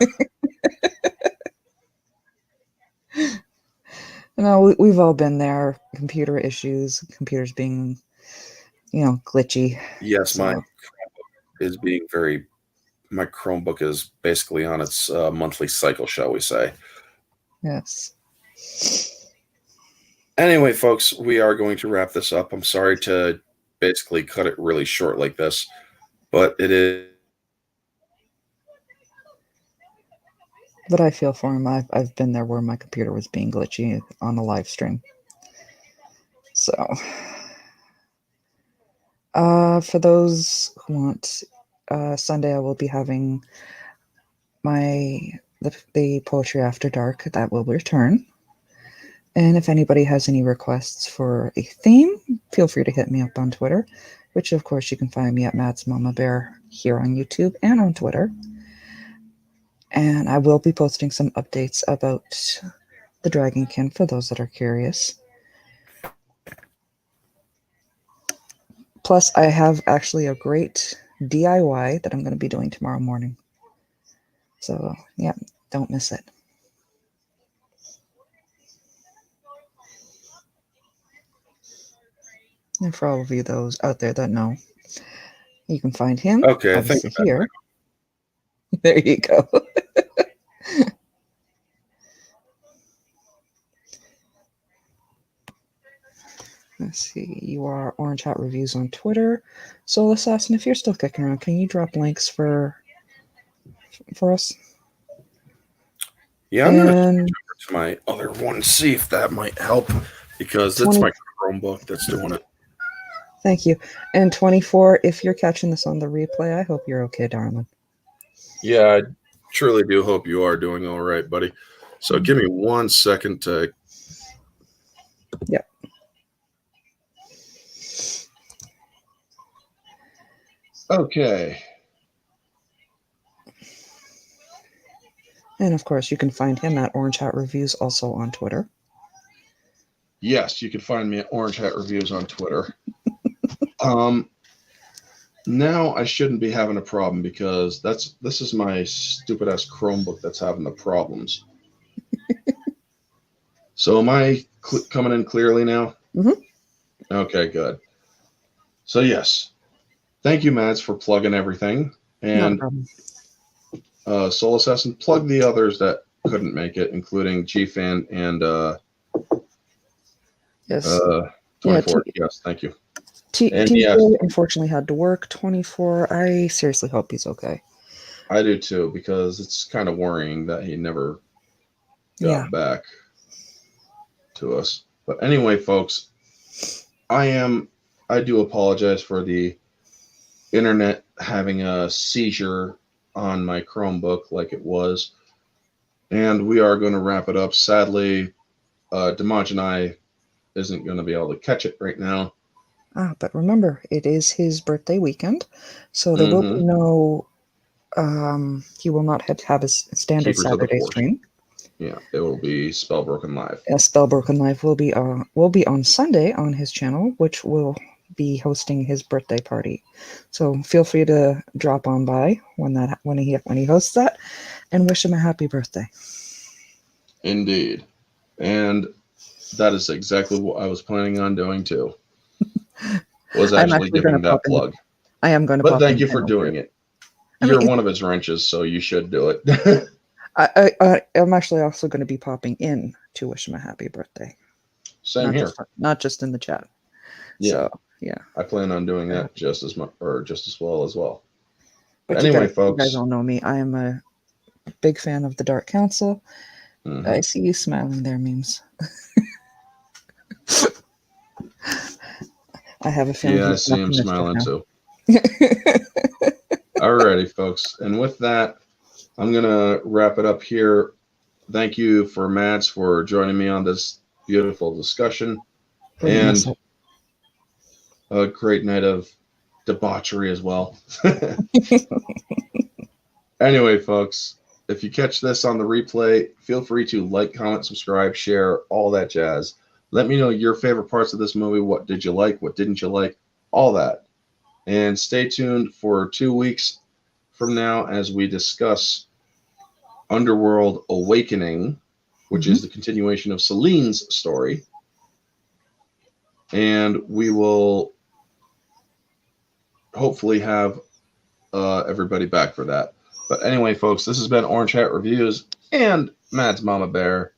No, we've all been there. Computer issues, computers being, glitchy. Yes, So, my Chromebook is being very. My Chromebook is basically on its monthly cycle, shall we say? yes. Anyway, folks, we are going to wrap this up. I'm sorry to basically cut it really short like this, but it is. But I feel for him. I've been there where my computer was being glitchy on a live stream. So, for those who want, Sunday I will be having the Poetry After Dark that will return. And if anybody has any requests for a theme, feel free to hit me up on Twitter, which of course you can find me at Matt's Mama Bear here on YouTube and on Twitter. And I will be posting some updates about the Dragonkin for those that are curious. Plus, I have actually a great DIY that I'm going to be doing tomorrow morning. So, yeah, don't miss it. And for all of you those out there that know, you can find him obviously here. There you go. Let's see. You are Orange Hat Reviews on Twitter. Soul Assassin, if you're still kicking around, can you drop links for us? Yeah, I'm going to switch over to my other one, see if that might help, because it's my Chromebook that's doing it. Thank you. And 24, if you're catching this on the replay, I hope you're okay, darling. Yeah, I truly do hope you are doing all right, buddy. So give me 1 second to... Yep. Okay. And of course, you can find him at Orange Hat Reviews also on Twitter. Yes, you can find me at Orange Hat Reviews on Twitter. Now I shouldn't be having a problem because this is my stupid ass Chromebook that's having the problems. So am I coming in clearly now? Mm-hmm. Okay, good. So yes, thank you, Mads, for plugging everything. And Soul Assassin, plug the others that couldn't make it, including GFan and yes, 24. Yes, thank you. TJ unfortunately had to work. 24. I seriously hope he's okay. I do too, because it's kind of worrying that he never got back to us. But anyway, folks, I do apologize for the internet having a seizure on my Chromebook like it was. And we are going to wrap it up. Sadly, Dimaj and I isn't going to be able to catch it right now. But remember, it is his birthday weekend, so there will be no. He will not have his standard Keepers Saturday stream. Yeah, it will be Spellbroken Live. Spellbroken Live will be on Sunday on his channel, which will be hosting his birthday party. So feel free to drop on by when he hosts that, and wish him a happy birthday. Indeed, and that is exactly what I was planning on doing too. Was actually giving that plug. I am going to. But thank you for doing it. You're one of his wrenches, so you should do it. I'm actually also going to be popping in to wish him a happy birthday. Same here. Not just in the chat. Yeah. So, yeah. I plan on doing that just as much or just as well. But anyway, folks. You guys all know me. I am a big fan of the Dark Council. Mm-hmm. I see you smiling there, Memes. I have a feeling. Yeah, I see him smiling too. Alrighty, folks. And with that, I'm going to wrap it up here. Thank you for Mads for joining me on this beautiful discussion. And a great night of debauchery as well. Anyway, folks, if you catch this on the replay, feel free to like, comment, subscribe, share, all that jazz. Let me know your favorite parts of this movie. What did you like? What didn't you like? All that. And stay tuned for 2 weeks from now as we discuss Underworld Awakening, which is the continuation of Celine's story. And we will hopefully have everybody back for that. But anyway, folks, this has been Orange Hat Reviews and Mads Mama Bear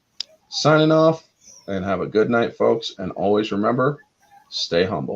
signing off. And have a good night, folks. And always remember, stay humble.